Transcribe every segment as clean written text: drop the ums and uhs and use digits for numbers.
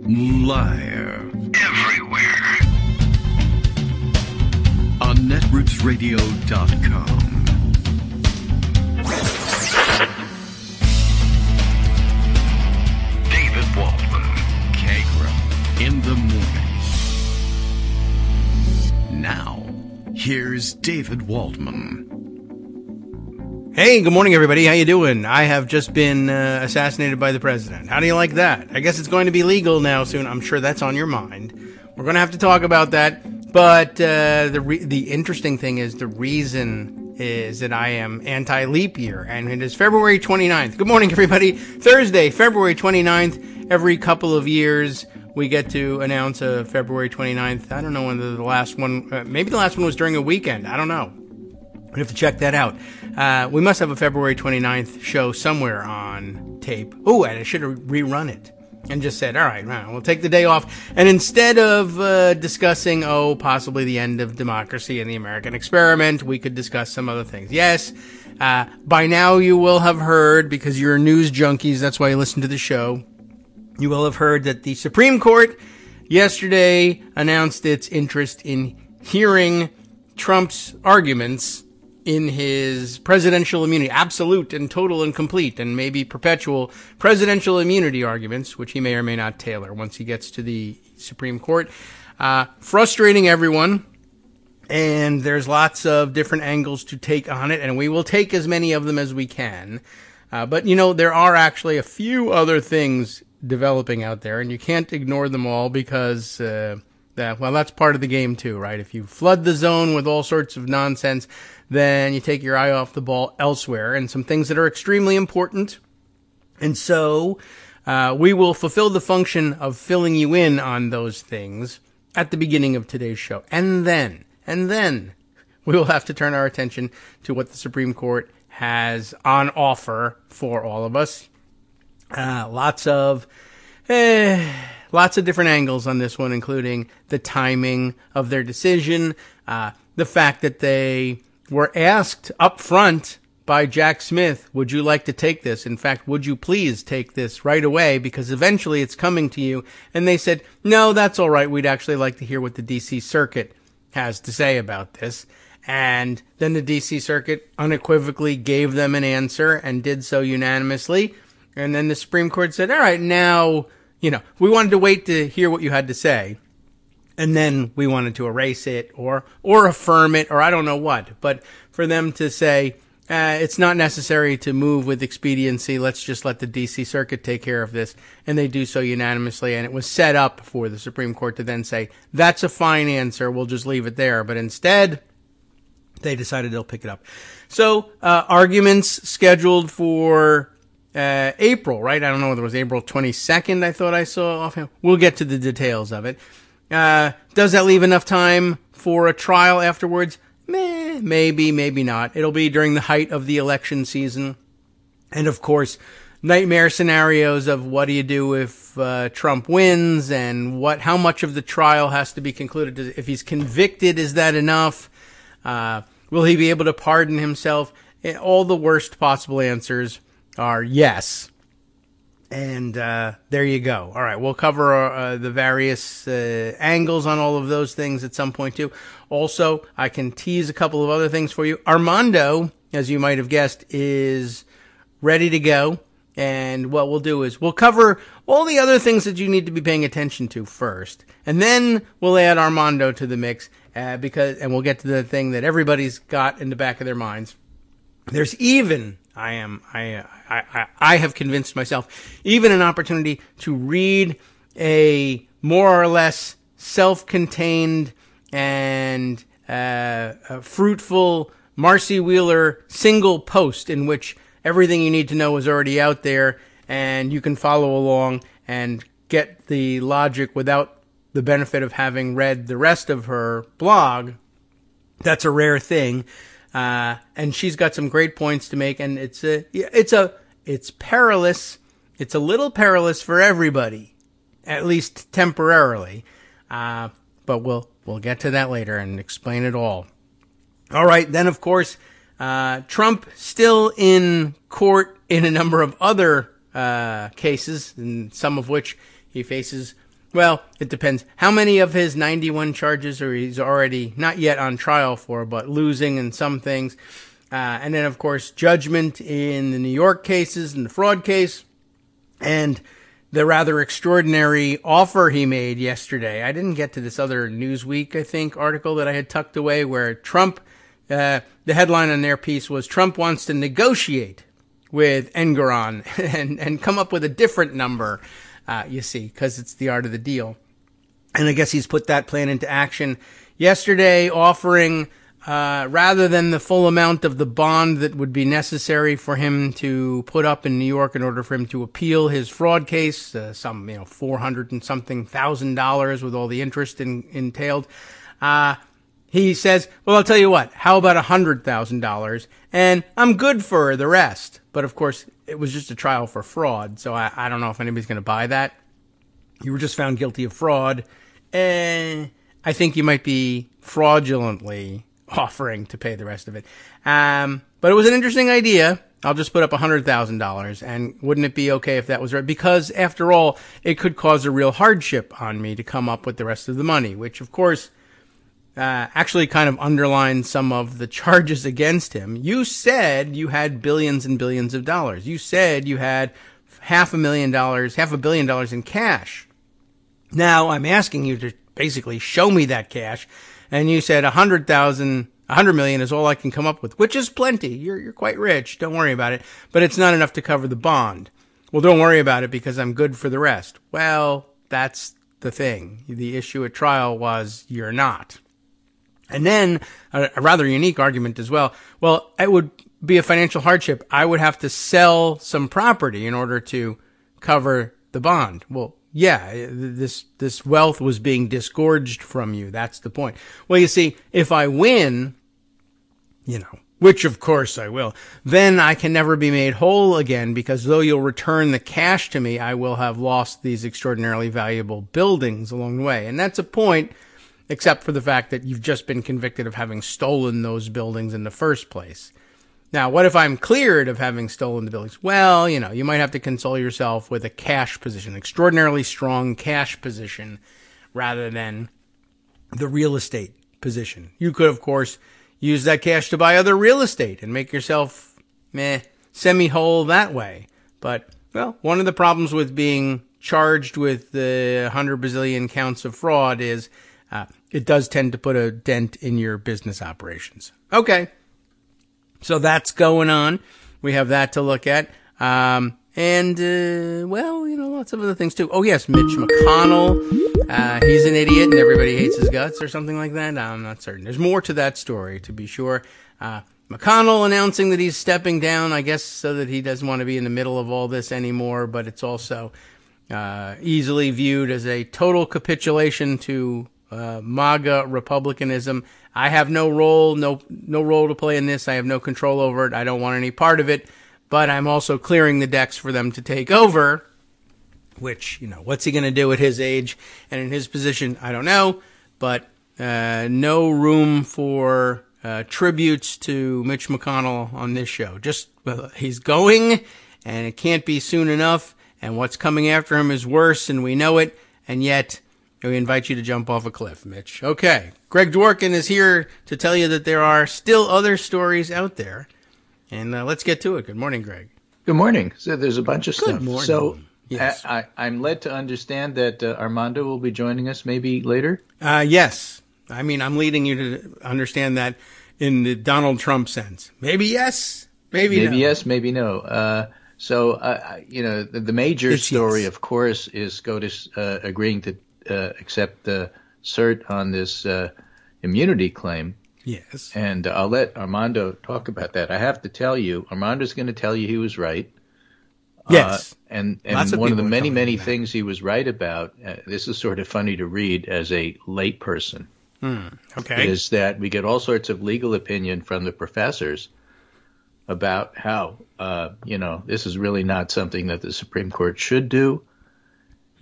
Live. Everywhere. On netrootsradio.com. David Waldman. Kagro. In the morning. Now, here's David Waldman. Hey, good morning, everybody. How you doing? I have just been assassinated by the president. How do you like that? I guess it's going to be legal now soon. I'm sure that's on your mind. We're going to have to talk about that. But the interesting thing is the reason is that I am anti-leap year, and it is February 29th. Good morning, everybody. Thursday, February 29th. Every couple of years, we get to announce a February 29th. I don't know when the last one, maybe the last one was during a weekend. I don't know. We have to check that out. We must have a February 29th show somewhere on tape. Oh, and I should have rerun it and just said, all right, we'll take the day off. And instead of discussing, possibly the end of democracy and the American experiment, we could discuss some other things. Yes, by now you will have heard, because you're news junkies, that's why you listen to the show, you will have heard that the Supreme Court yesterday announced its interest in hearing Trump's arguments in his presidential immunity, absolute and total and complete and maybe perpetual presidential immunity arguments, which he may or may not tailor once he gets to the Supreme Court. Frustrating everyone, and there's lots of different angles to take on it, and we will take as many of them as we can. But, there are actually a few other things developing out there, and you can't ignore them all because that's part of the game too, right? If you flood the zone with all sorts of nonsense, then you take your eye off the ball elsewhere, and some things that are extremely important. And so we will fulfill the function of filling you in on those things at the beginning of today's show. And then we will have to turn our attention to what the Supreme Court has on offer for all of us. Lots of different angles on this one, including the timing of their decision, the fact that they were asked up front by Jack Smith, would you like to take this? In fact, would you please take this right away? Because eventually it's coming to you. And they said, no, that's all right. We'd actually like to hear what the D.C. Circuit has to say about this. And then the D.C. Circuit unequivocally gave them an answer and did so unanimously. And then the Supreme Court said, all right, now, we wanted to wait to hear what you had to say. And then we wanted to erase it or affirm it, or I don't know what. But for them to say, it's not necessary to move with expediency, let's just let the D.C. Circuit take care of this. And they do so unanimously. And it was set up for the Supreme Court to then say, that's a fine answer, we'll just leave it there. But instead, they decided they'll pick it up. So, arguments scheduled for April, right? I don't know whether it was April 22nd, I thought I saw offhand. We'll get to the details of it. Does that leave enough time for a trial afterwards? Maybe, maybe not. It'll be during the height of the election season. And of course, nightmare scenarios of what do you do if Trump wins, and how much of the trial has to be concluded. If he's convicted, is that enough? Will he be able to pardon himself? All the worst possible answers are yes. And there you go. All right, we'll cover the various angles on all of those things at some point, too. Also, I can tease a couple of other things for you. Armando, as you might have guessed, is ready to go. And what we'll do is we'll cover all the other things that you need to be paying attention to first. And then we'll add Armando to the mix, and we'll get to the thing that everybody's got in the back of their minds. There's even... I have convinced myself, even an opportunity to read a more or less self-contained and fruitful Marcy Wheeler single post in which everything you need to know is already out there, and you can follow along and get the logic without the benefit of having read the rest of her blog. That's a rare thing. And she's got some great points to make, and it's perilous. It's a little perilous for everybody, at least temporarily. But we'll get to that later and explain it all. All right. Then, of course, Trump still in court in a number of other cases, and some of which he faces Well, it depends. How many of his 91 charges are he's already not yet on trial for, but losing in some things? And then, of course, judgment in the New York cases and the fraud case. And the rather extraordinary offer he made yesterday. I didn't get to this other Newsweek, I think, article that I had tucked away where Trump, the headline on their piece was Trump wants to negotiate with Engoron and come up with a different number. You see, because it's the art of the deal. And I guess he's put that plan into action yesterday, offering, rather than the full amount of the bond that would be necessary for him to put up in New York in order for him to appeal his fraud case, some, $400 and something thousand with all the interest entailed. He says, well, I'll tell you what, how about $100,000? And I'm good for the rest. But of course, it was just a trial for fraud, so I don't know if anybody's going to buy that. You were just found guilty of fraud, and I think you might be fraudulently offering to pay the rest of it. But it was an interesting idea. I'll just put up $100,000, and wouldn't it be okay if that was right? Because, after all, it could cause a real hardship on me to come up with the rest of the money, which, of course, actually kind of underlines some of the charges against him. You said you had billions and billions of dollars. You said you had $500 million in cash. Now I'm asking you to basically show me that cash, and you said $100 million is all I can come up with, which is plenty. You're quite rich. Don't worry about it. But it's not enough to cover the bond. Well, don't worry about it because I'm good for the rest. Well, that's the thing. The issue at trial was you're not. And then a rather unique argument as well. Well, it would be a financial hardship. I would have to sell some property in order to cover the bond. Well, yeah, this wealth was being disgorged from you. That's the point. Well, you see, if I win, which of course I will, then I can never be made whole again because though you'll return the cash to me, I will have lost these extraordinarily valuable buildings along the way. And that's a point, except for the fact that you've just been convicted of having stolen those buildings in the first place. Now, what if I'm cleared of having stolen the buildings? Well, you might have to console yourself with a cash position, extraordinarily strong cash position, rather than the real estate position. You could, of course, use that cash to buy other real estate and make yourself semi-whole that way. But, well, one of the problems with being charged with the 100 bazillion counts of fraud is it does tend to put a dent in your business operations. Okay. So that's going on. We have that to look at. Lots of other things too. Oh, yes, Mitch McConnell. He's an idiot and everybody hates his guts or something like that. I'm not certain. There's more to that story, to be sure. McConnell announcing that he's stepping down, I guess, so that he doesn't want to be in the middle of all this anymore, but it's also easily viewed as a total capitulation to MAGA Republicanism. I have no role to play in this. I have no control over it. I don't want any part of it. But I'm also clearing the decks for them to take over, which, what's he going to do at his age and in his position? I don't know. But no room for tributes to Mitch McConnell on this show. Just, he's going, and it can't be soon enough. And what's coming after him is worse, and we know it. And yet, we invite you to jump off a cliff, Mitch. Okay. Greg Dworkin is here to tell you that there are still other stories out there. And let's get to it. Good morning, Greg. Good morning. So there's a bunch of stuff. Good morning. So yes. I'm led to understand that Armando will be joining us maybe later? Yes. I mean, I'm leading you to understand that in the Donald Trump sense. Maybe yes, maybe no. Maybe yes, maybe no. The major story, yes, of course, is SCOTUS agreeing to accept the cert on this immunity claim. Yes. And I'll let Armando talk about that. I have to tell you, Armando's going to tell you he was right. Yes. And one of the many things he was right about, this is sort of funny to read as a lay person, okay, is that we get all sorts of legal opinion from the professors about how, this is really not something that the Supreme Court should do.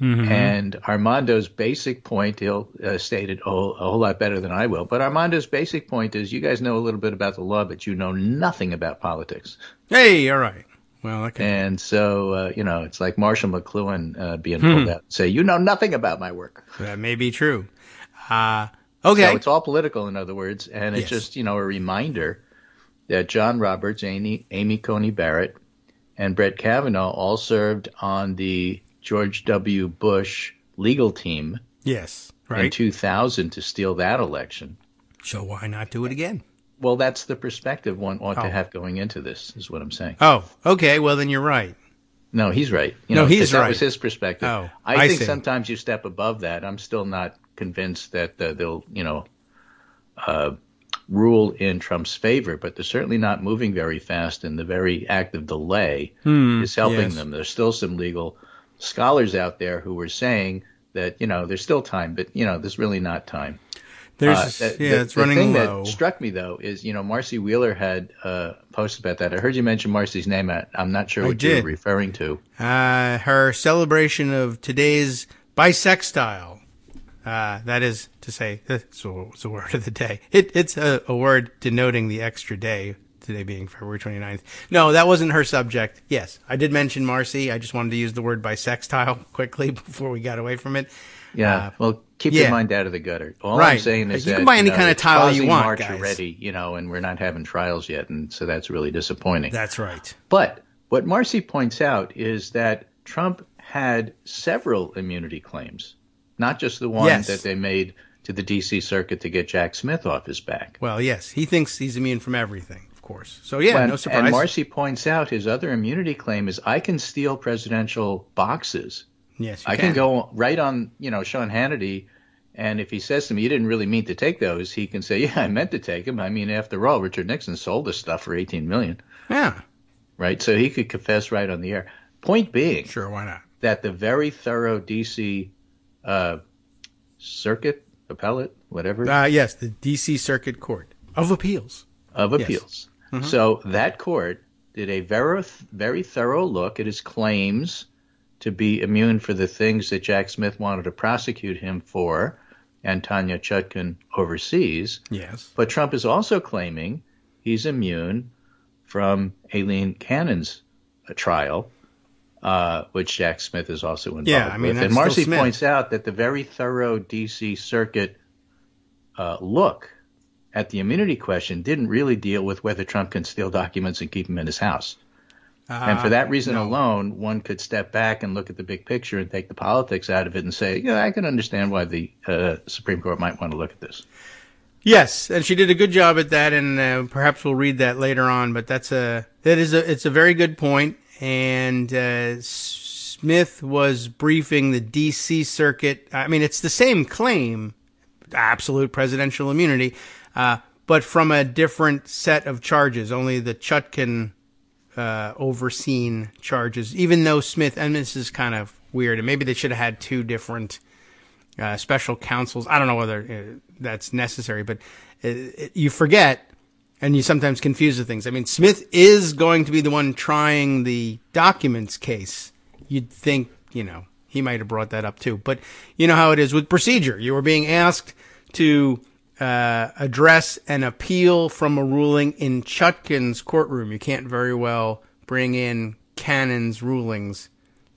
Mm-hmm. And Armando's basic point, he'll state it a whole lot better than I will, but Armando's basic point is you guys know a little bit about the law, but you know nothing about politics. Hey, all right. Well, that could And so, it's like Marshall McLuhan being pulled out and say, you know nothing about my work. that may be true. Okay. So it's all political, in other words, and it's Yes. just, a reminder that John Roberts, Amy Coney Barrett, and Brett Kavanaugh all served on the George W. Bush legal team Yes. in Right. 2000 to steal that election. So why not do it again? Well, that's the perspective one ought to have going into this, is what I'm saying. Oh, okay. Well, then you're right. No, he's right. No, he's 'cause that right. was his perspective. Oh, I I think see. sometimes you step above that. I'm still not convinced that they'll, rule in Trump's favor, but they're certainly not moving very fast, and the very act of delay is helping yes. them. There's still some legal scholars out there who were saying that, there's still time, but, there's really not time. It's running thing low. that struck me, though, is, Marcy Wheeler had posted about that. I heard you mention Marcy's name. I'm not sure what you're referring to. Her celebration of today's Bissextile. That is to say, it's a word of the day. It's a word denoting the extra day, today being February 29th. No, that wasn't her subject. Yes, I did mention Marcy. I just wanted to use the word Bissextile quickly before we got away from it. Yeah, well, keep your mind out of the gutter. All right. I'm saying is you that can buy any kind of tile you want, March guys. already, and we're not having trials yet, and so that's really disappointing. That's right. But what Marcy points out is that Trump had several immunity claims, not just the one that they made to the D.C. Circuit to get Jack Smith off his back. Well, yes, he thinks he's immune from everything, of course. So, no surprise. And Marcy points out his other immunity claim is, I can steal presidential boxes. Yes, I can go right on, Sean Hannity, and if he says to me, you didn't really mean to take those, he can say, yeah, I meant to take them. I mean, after all, Richard Nixon sold this stuff for $18 million. Yeah. Right? So he could confess right on the air. Point being, sure, why not? That the very thorough D.C. Circuit, appellate, whatever. Yes, the D.C. Circuit Court of Appeals. Yes. Mm-hmm. So that court did a very thorough look at his claims to be immune for the things that Jack Smith wanted to prosecute him for, and Tanya Chutkan overseas. Yes. But Trump is also claiming he's immune from Aileen Cannon's trial, which Jack Smith is also involved with. And Marcy points out that the very thorough D.C. Circuit look at the immunity question didn't really deal with whether Trump can steal documents and keep them in his house. And for that reason alone, one could step back and look at the big picture and take the politics out of it and say, I can understand why the Supreme Court might want to look at this. Yes, and she did a good job at that, and perhaps we'll read that later on. But it's a very good point. And Smith was briefing the D.C. Circuit. I mean, it's the same claim, absolute presidential immunity, but from a different set of charges. Only the Chutkan overseen charges, even though Smith, and this is kind of weird, and maybe they should have had two different special counsels. I don't know whether that's necessary, but you forget, and you sometimes confuse the things. I mean, Smith is going to be the one trying the documents case. You'd think, he might have brought that up too. But you know how it is with procedure. You were being asked to address an appeal from a ruling in Chutkan's courtroom. You can't very well bring in Cannon's rulings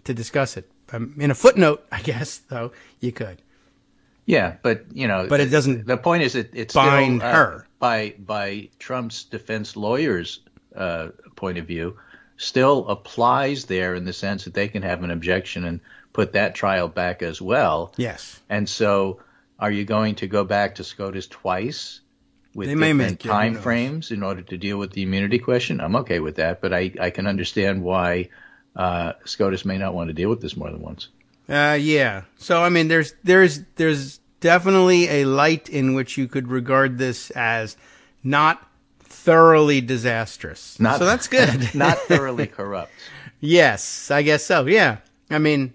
to discuss it. In a footnote, I guess, though, you could. Yeah, but but it doesn't. The point is, it's bind still, her by Trump's defense lawyers' point of view, still applies there in the sense that they can have an objection and put that trial back as well. Yes, and so. Are you going to go back to SCOTUS twice with different time frames in order to deal with the immunity question? I'm okay with that, but I can understand why SCOTUS may not want to deal with this more than once. Yeah. So I mean, there's definitely a light in which you could regard this as not thoroughly disastrous. So that's good. Not thoroughly corrupt. Yes, I guess so. Yeah. I mean,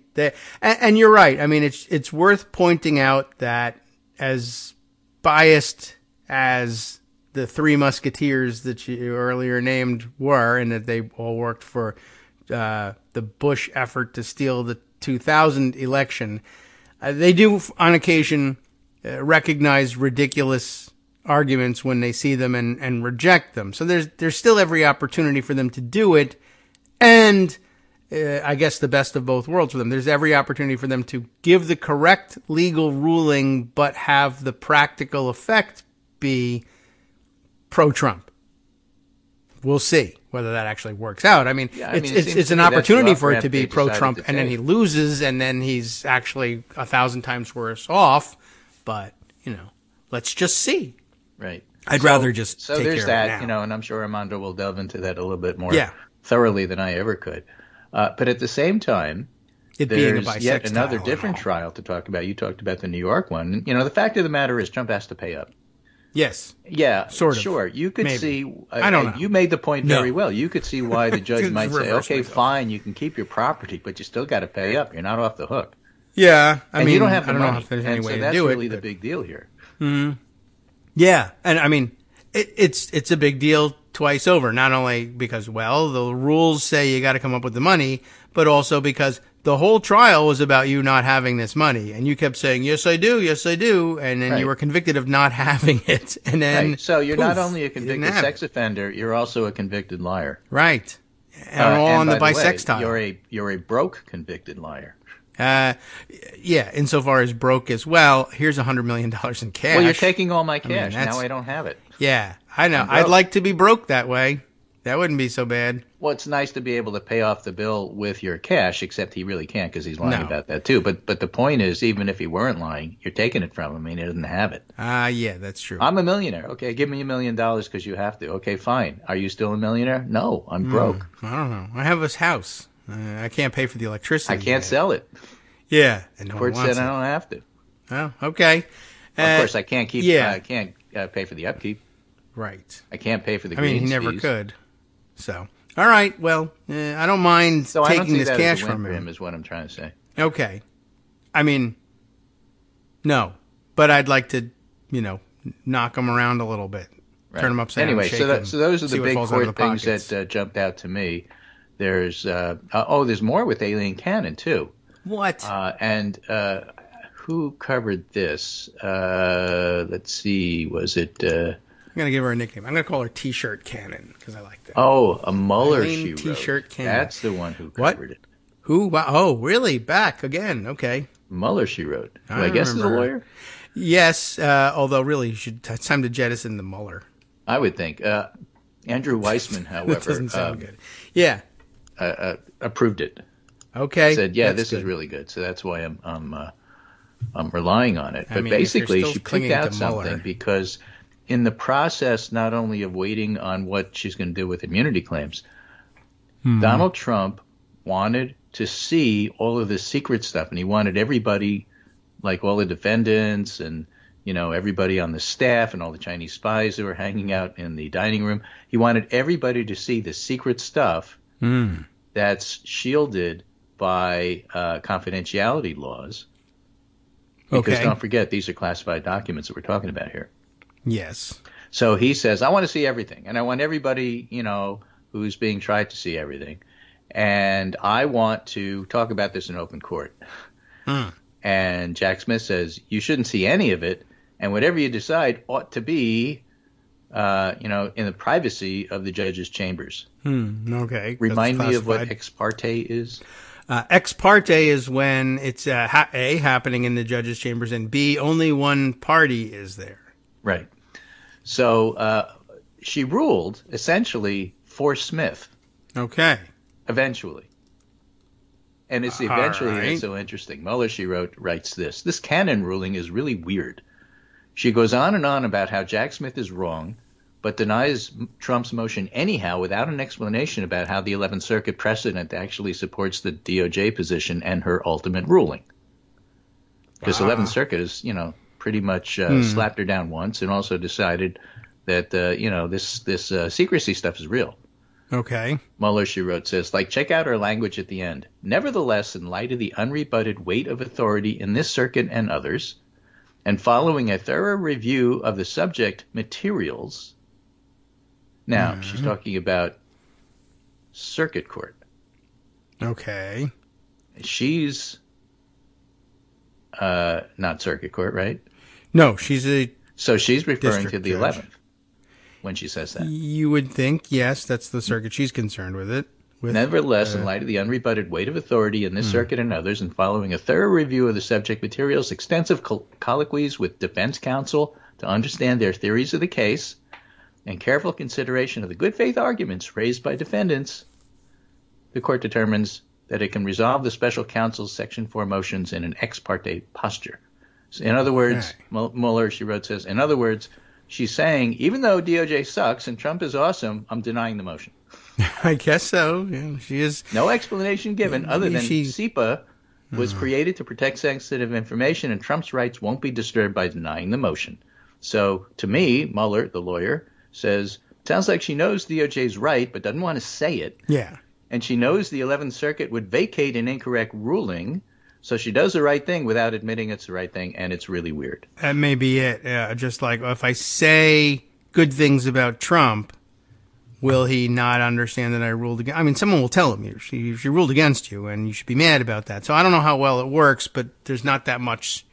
and you're right. I mean, it's worth pointing out that as biased as the Three Musketeers that you earlier named were, and that they all worked for the Bush effort to steal the 2000 election, they do on occasion recognize ridiculous arguments when they see them and reject them. So there's still every opportunity for them to do it. And I guess the best of both worlds for them. There's every opportunity for them to give the correct legal ruling, but have the practical effect be pro-Trump. We'll see whether that actually works out. I mean, it's an opportunity for it to be pro-Trump, and then he loses, and then he's actually 1,000 times worse off. But, let's just see. Right. I'd rather just so take there's care that, of it now. and I'm sure Armando will delve into that a little bit more thoroughly than I ever could. But at the same time, there's yet another different trial to talk about. You talked about the New York one. The fact of the matter is Trump has to pay up. Yes. Yeah, sort of. Sure. You could see. I don't know. You made the point very well. You could see why the judge might say, "Okay, fine, you can keep your property, but you still got to pay up. You're not off the hook." Yeah, I mean, you don't have the money. I don't know if there's any way to do it. That's really the big deal here. Mm-hmm. Yeah, and I mean, it's a big deal twice over. Not only because, the rules say you got to come up with the money, but also because the whole trial was about you not having this money, and you kept saying, "Yes, I do. Yes, I do," and then you were convicted of not having it, and then so you're not only a convicted sex offender, you're also a convicted liar. Right, and all on the Bissextile. You're a broke convicted liar. Insofar as broke as well. Here's $100 million in cash. Well, you're taking all my cash. Now I don't have it. Yeah, I know. I'd like to be broke that way. That wouldn't be so bad. Well, it's nice to be able to pay off the bill with your cash, except he really can't because he's lying about that too. But the point is, even if he weren't lying, you're taking it from him and he doesn't have it. Yeah, that's true. I'm a millionaire. Okay, give me $1 million because you have to. Okay, fine. Are you still a millionaire? No, I'm broke. I don't know. I have this house. I can't pay for the electricity. I can't sell it. Yeah, and no court said I don't have to. Oh, okay. Of course, I can't keep. I can't pay for the upkeep. Right. I can't pay for the greens he never could. So, all right. Well, I don't mind taking this cash from him. Is what I'm trying to say. Okay. I mean, no, but I'd like to, knock him around a little bit, turn him upside down. So those are the big court things that jumped out to me. There's there's more with Aileen Cannon too. What? And who covered this? Let's see. Was it? I'm going to give her a nickname. I'm going to call her T-shirt Cannon because I like that. Oh, a Mueller she wrote. T-shirt Cannon. That's the one who covered it. Who? Wow. Oh, really? Back again. Okay. Mueller she wrote. Who I guess is a lawyer? Yes, although really it's time to jettison the Mueller. I would think. Andrew Weissman, however. That doesn't sound good. Yeah. Approved it. Okay. Said, this is really good. So that's why I'm relying on it. But basically, she picked out something because in the process, not only of waiting on what she's going to do with immunity claims, Donald Trump wanted to see all of this secret stuff, and he wanted everybody, like all the defendants and everybody on the staff and all the Chinese spies who were hanging out in the dining room. He wanted everybody to see the secret stuff that's shielded by confidentiality laws. Because don't forget, these are classified documents that we're talking about here. Yes. So he says, I want to see everything. And I want everybody, who's being tried to see everything. And I want to talk about this in open court. And Jack Smith says, you shouldn't see any of it. And whatever you decide ought to be, in the privacy of the judge's chambers. Okay. Remind me of what ex parte is. Ex parte is when it's A, happening in the judge's chambers, and B, only one party is there. Right. So she ruled essentially for Smith. Okay. Eventually. And it's the eventually that's so interesting. Mueller, she writes this. This Cannon ruling is really weird. She goes on and on about how Jack Smith is wrong, but denies Trump's motion anyhow without an explanation about how the 11th Circuit precedent actually supports the DOJ position and her ultimate ruling. Because the 11th Circuit is, pretty much slapped her down once and also decided that, this secrecy stuff is real. Okay. Mueller, she wrote, says, check out her language at the end. Nevertheless, in light of the unrebutted weight of authority in this circuit and others, and following a thorough review of the subject materials. Now, she's talking about circuit court. Okay. She's not circuit court, right? No, she's So she's referring to the 11th when she says that. You would think, yes, that's the circuit. She's concerned with it. Nevertheless, in light of the unrebutted weight of authority in this circuit and others, and following a thorough review of the subject materials, extensive colloquies with defense counsel to understand their theories of the case, and careful consideration of the good faith arguments raised by defendants, the court determines that it can resolve the special counsel's Section 4 motions in an ex parte posture. So in other words, Mueller, she wrote, says, in other words, she's saying, even though DOJ sucks and Trump is awesome, I'm denying the motion. I guess so. Yeah, she is. No explanation given other than CIPA was created to protect sensitive information, and Trump's rights won't be disturbed by denying the motion. So to me, Mueller, the lawyer, says, sounds like she knows DOJ's right, but doesn't want to say it. Yeah. And she knows the 11th Circuit would vacate an incorrect ruling, so she does the right thing without admitting it's the right thing, and it's really weird. That may be it. Just like if I say good things about Trump, will he not understand that I ruled against? I mean, someone will tell him she ruled against you, and you should be mad about that. So I don't know how well it works, but there's not that much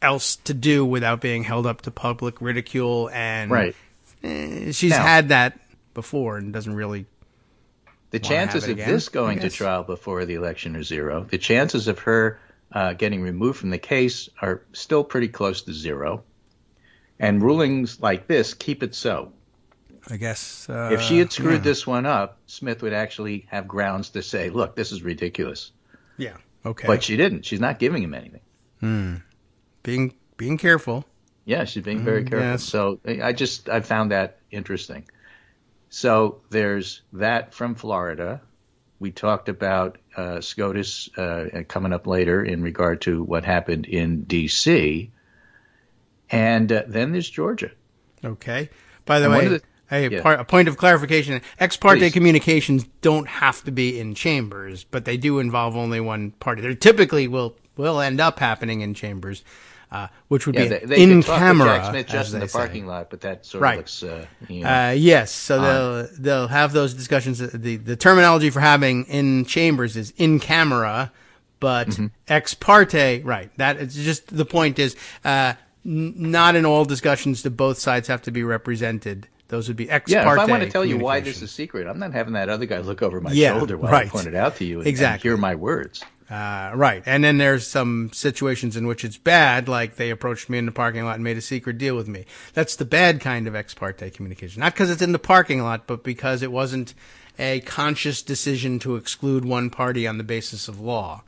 else to do without being held up to public ridicule. And right. She's had that before and doesn't really. The chances of this going to trial before the election are zero. The chances of her getting removed from the case are still pretty close to zero. And rulings like this keep it so. I guess. If she had screwed this one up, Smith would actually have grounds to say, look, this is ridiculous. Yeah. Okay. But she didn't. She's not giving him anything. Being careful. Yeah, she's being very careful. Yes. So I found that interesting. So there's that from Florida. We talked about SCOTUS coming up later in regard to what happened in D.C. And then there's Georgia. Okay. By the way, a point of clarification. Ex parte communications don't have to be in chambers, but they do involve only one party. They typically will end up happening in chambers. Which would be they in talk camera, Jack Smith just in the parking lot, but that sort of looks, yes, so they'll have those discussions. The terminology for having in chambers is in camera, but ex parte, right? That it's just the point is not in all discussions do both sides have to be represented. Those would be ex parte. Yeah, if I want to tell you why this is secret, I'm not having that other guy look over my shoulder while I point it out to you and hear my words. Right. And then there's some situations in which it's bad, like they approached me in the parking lot and made a secret deal with me. That's the bad kind of ex parte communication. Not because it's in the parking lot, but because it wasn't a conscious decision to exclude one party on the basis of law.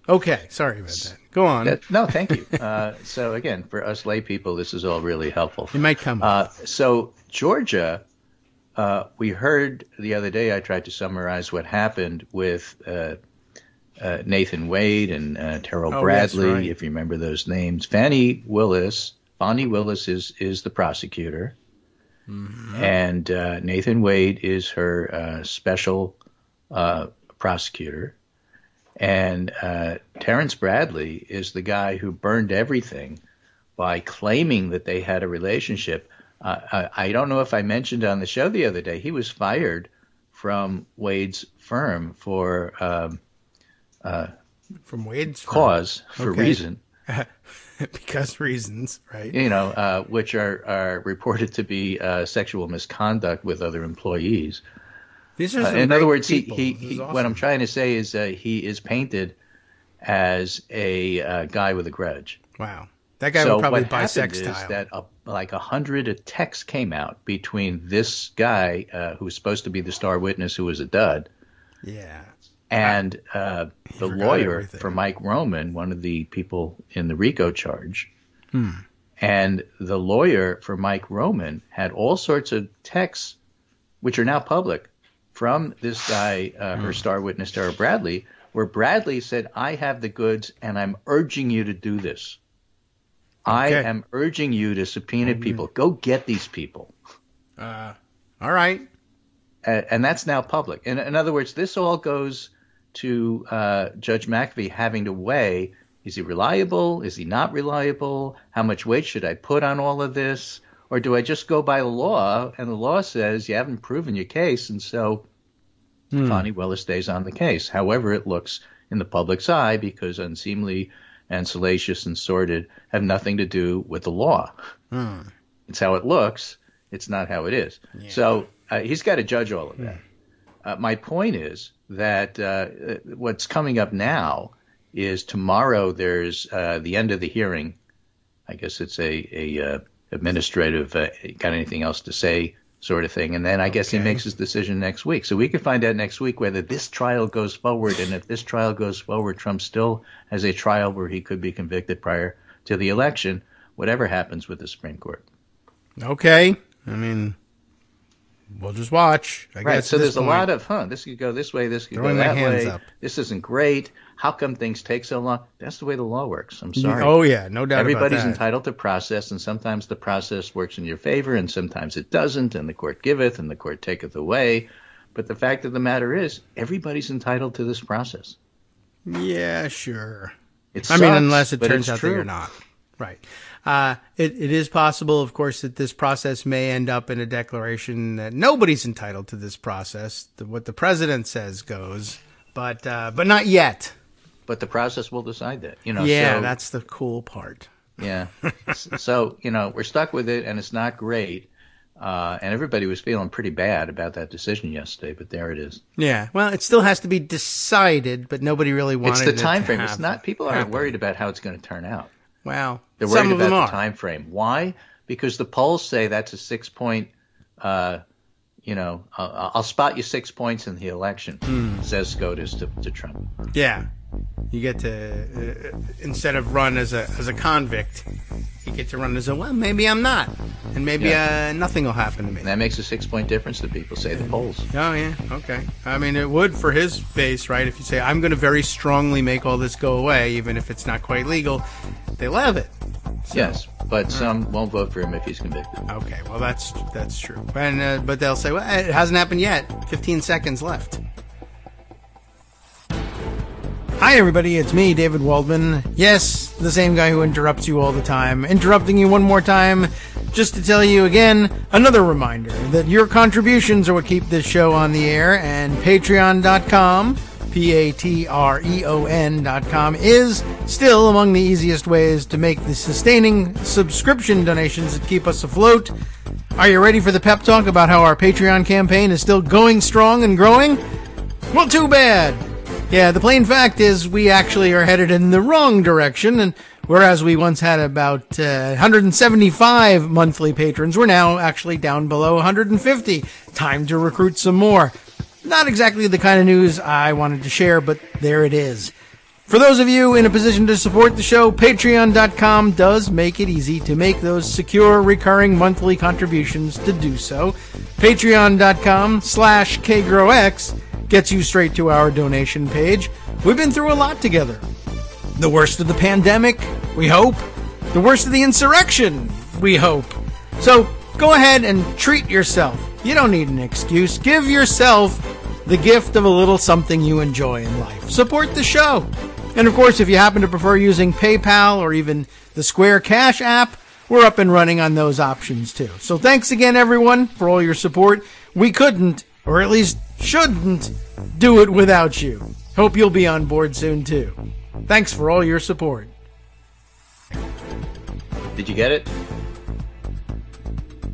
Okay. Sorry about that. Go on. No, thank you. So again, for us lay people, this is all really helpful. It might come up. So Georgia, we heard the other day, I tried to summarize what happened with Nathan Wade and Terrell Bradley, right. if you remember those names. Bonnie Willis is the prosecutor, and Nathan Wade is her special prosecutor, and Terrence Bradley is the guy who burned everything by claiming that they had a relationship. I don't know if I mentioned on the show the other day, he was fired from Wade's firm for from Wade's cause for reason. Because reasons, right? Which are reported to be sexual misconduct with other employees. These are in other words, people. he what I'm trying to say is he is painted as a guy with a grudge. Wow. That guy would probably buy Bissextile. Bissextile. That like 100 texts came out between this guy who was supposed to be the star witness, who was a dud, and the lawyer for Mike Roman, one of the people in the RICO charge. And the lawyer for Mike Roman had all sorts of texts, which are now public, from this guy, her star witness, Terrell Bradley, where Bradley said, I have the goods and I'm urging you to do this. I am urging you to subpoena people. Go get these people. All right. And that's now public. In other words, this all goes to Judge McAfee having to weigh, is he reliable? Is he not reliable? How much weight should I put on all of this? Or do I just go by the law? And the law says you haven't proven your case, and so Bonnie Willis stays on the case. However it looks in the public's eye, because unseemly and salacious and sordid have nothing to do with the law. It's how it looks. It's not how it is. Yeah. So he's got to judge all of that. my point is that what's coming up now is tomorrow there's the end of the hearing. I guess it's a administrative, got anything else to say sort of thing. And then I guess he makes his decision next week. So we can find out next week whether this trial goes forward. And if this trial goes forward, Trump still has a trial where he could be convicted prior to the election, whatever happens with the Supreme Court. Okay. I mean, we'll just watch. I guess so there's a lot of, this could go this way, this could go that way. Up. This isn't great. How come things take so long? That's the way the law works. I'm sorry. Oh, yeah, no doubt Everybody's about that. entitled to process, and sometimes the process works in your favor, and sometimes it doesn't, and the court giveth, and the court taketh away. But the fact of the matter is, everybody's entitled to this process. Yeah, sure. It I sucks, mean, unless it but turns it's out true. that you're not. Right. It is possible, of course, that this process may end up in a declaration that nobody's entitled to this process. What the president says goes, but not yet. But the process will decide that. Yeah, that's the cool part. Yeah. So, we're stuck with it, and it's not great. And everybody was feeling pretty bad about that decision yesterday, but there it is. Yeah. Well, it still has to be decided, but nobody really wanted it to It's the time frame. happen. It's not. People aren't worried about how it's going to turn out. Well, They're some worried of them about are. the time frame. Why? Because the polls say that's a 6-point, I'll spot you 6 points in the election, says SCOTUS to Trump. Yeah. You get to, instead of run as a convict, you get to run as maybe I'm not. And maybe nothing will happen to me. And that makes a 6-point difference to people, say the polls. Oh, yeah. Okay. I mean, it would for his base, right? If you say, I'm going to very strongly make all this go away, even if it's not quite legal, they love it. So, yes, but some won't vote for him if he's convicted. Okay, well, that's true. And but they'll say, well, it hasn't happened yet. 15 seconds left. Hi, everybody. It's me, David Waldman. Yes, the same guy who interrupts you all the time. Interrupting you one more time just to tell you again, another reminder that your contributions are what keep this show on the air, and Patreon.com, Patreon.com, is still among the easiest ways to make the sustaining subscription donations that keep us afloat. Are you ready for the pep talk about how our Patreon campaign is still going strong and growing? Well, too bad. Yeah, the plain fact is we actually are headed in the wrong direction, and whereas we once had about 175 monthly patrons, we're now actually down below 150. Time to recruit some more. Not exactly the kind of news I wanted to share, but there it is. For those of you in a position to support the show, Patreon.com does make it easy to make those secure, recurring monthly contributions to do so. Patreon.com/KagroX gets you straight to our donation page. We've been through a lot together. The worst of the pandemic, we hope. The worst of the insurrection, we hope. So go ahead and treat yourself. You don't need an excuse. Give yourself the gift of a little something you enjoy in life. Support the show. And of course, if you happen to prefer using PayPal or even the Square Cash app, we're up and running on those options too. So thanks again, everyone, for all your support. We couldn't, or at least shouldn't, do it without you. Hope you'll be on board soon too. Thanks for all your support. Did you get it?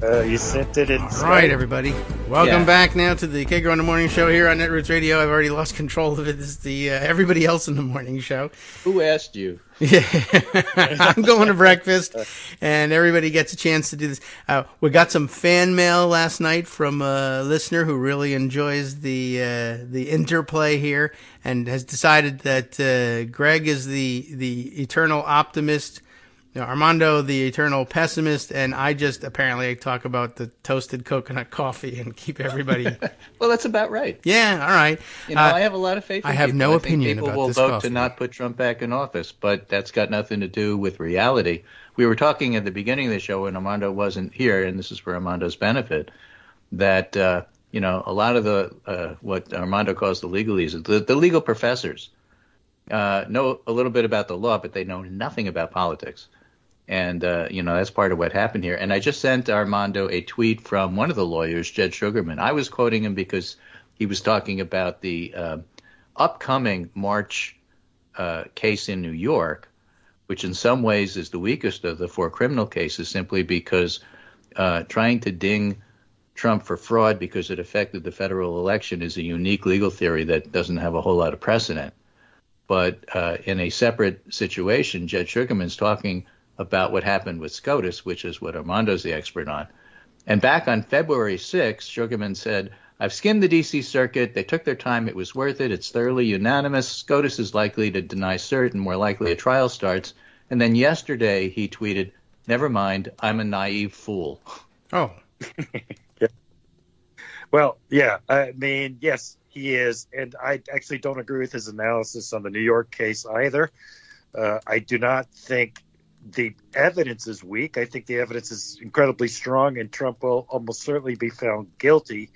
You sent it in. All right, everybody. Welcome back now to the Kagro in the Morning Show here on Netroots Radio. I've already lost control of it. This is the Everybody Else in the Morning Show. Who asked you? Yeah, I'm going to breakfast, and everybody gets a chance to do this. We got some fan mail last night from a listener who really enjoys the interplay here, and has decided that Greg is the eternal optimist, Armando the eternal pessimist, and I just apparently talk about the toasted coconut coffee and keep everybody. Well, that's about right. Yeah, all right. I have a lot of faith in I have people. no I think opinion people about will this vote coffee. to not put Trump back in office, but that's got nothing to do with reality. We were talking at the beginning of the show when Armando wasn't here, and this is for Armando's benefit, that a lot of the what Armando calls the legalese, the legal professors know a little bit about the law, but they know nothing about politics. And, that's part of what happened here. And I just sent Armando a tweet from one of the lawyers, Jed Sugarman. I was quoting him because he was talking about the upcoming March case in New York, which in some ways is the weakest of the 4 criminal cases, simply because trying to ding Trump for fraud because it affected the federal election is a unique legal theory that doesn't have a whole lot of precedent. But in a separate situation, Judge Sugarman's talking about what happened with SCOTUS, which is what Armando's the expert on. And back on February 6th, Sugarman said, I've skimmed the D.C. Circuit. They took their time. It was worth it. It's thoroughly unanimous. SCOTUS is likely to deny cert and more likely a trial starts. And then yesterday he tweeted, never mind, I'm a naive fool. Oh. Yeah. Well, yeah, I mean, yes, he is. And I actually don't agree with his analysis on the New York case either. I do not think the evidence is weak. I think the evidence is incredibly strong, and Trump will almost certainly be found guilty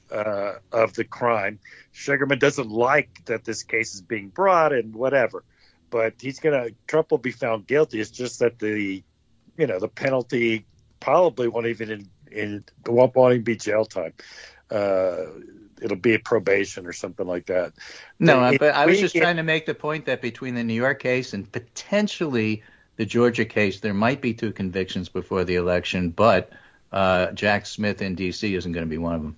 of the crime. Sugarman doesn't like that this case is being brought and whatever, but Trump will be found guilty. It's just that the penalty probably won't even be jail time. It'll be a probation or something like that. No, but I was just trying to make the point that between the New York case and potentially the Georgia case, there might be 2 convictions before the election, but Jack Smith in D.C. isn't going to be one of them.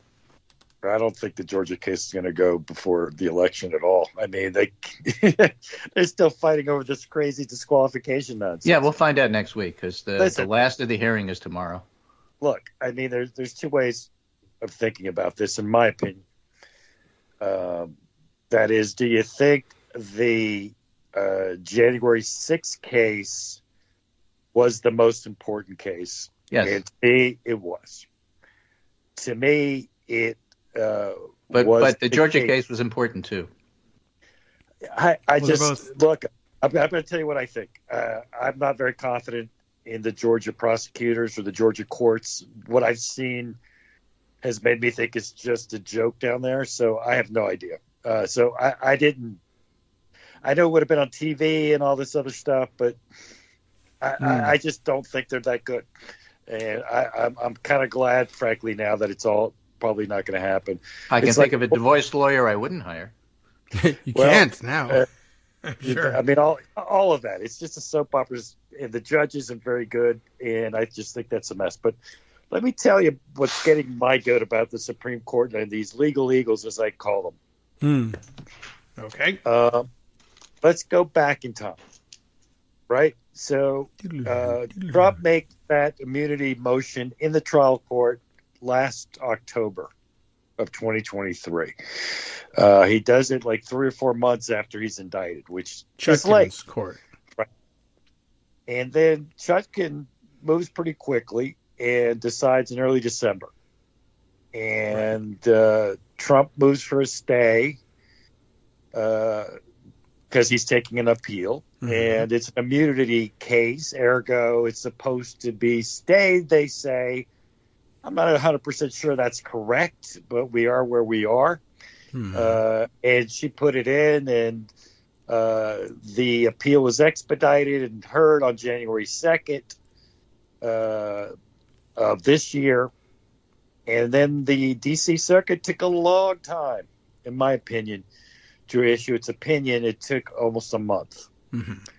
I don't think the Georgia case is going to go before the election at all. I mean, they're still fighting over this crazy disqualification nonsense. Yeah, we'll find out next week because the last of the hearing is tomorrow. Look, I mean, there's 2 ways of thinking about this, in my opinion. That is, do you think the January 6th case was the most important case? Yes. And to me, it was. To me, it But the Georgia case was important too. Look, I'm going to tell you what I think. I'm not very confident in the Georgia prosecutors or the Georgia courts. What I've seen has made me think it's just a joke down there. So I have no idea. So I know it would have been on TV and all this other stuff, but I just don't think they're that good. And I'm kind of glad, frankly, now that it's all probably not going to happen. I can think of a divorce lawyer I wouldn't hire. You can't now. Sure. I mean, all of that. It's just a soap opera, and the judge isn't very good, and I just think that's a mess. But let me tell you what's getting my goat about the Supreme Court and these legal eagles, as I call them. Okay. Let's go back in time, right? So Trump makes that immunity motion in the trial court last October of 2023. He does it like 3 or 4 months after he's indicted, which is late. Court. Right. And then Chutkan moves pretty quickly and decides in early December. And Trump moves for a stay because he's taking an appeal. And it's an immunity case. Ergo, it's supposed to be stayed, they say. I'm not 100% sure that's correct, but we are where we are. And she put it in, and the appeal was expedited and heard on January 2nd of this year. And then the D.C. Circuit took a long time, in my opinion, to issue its opinion. It took almost a month.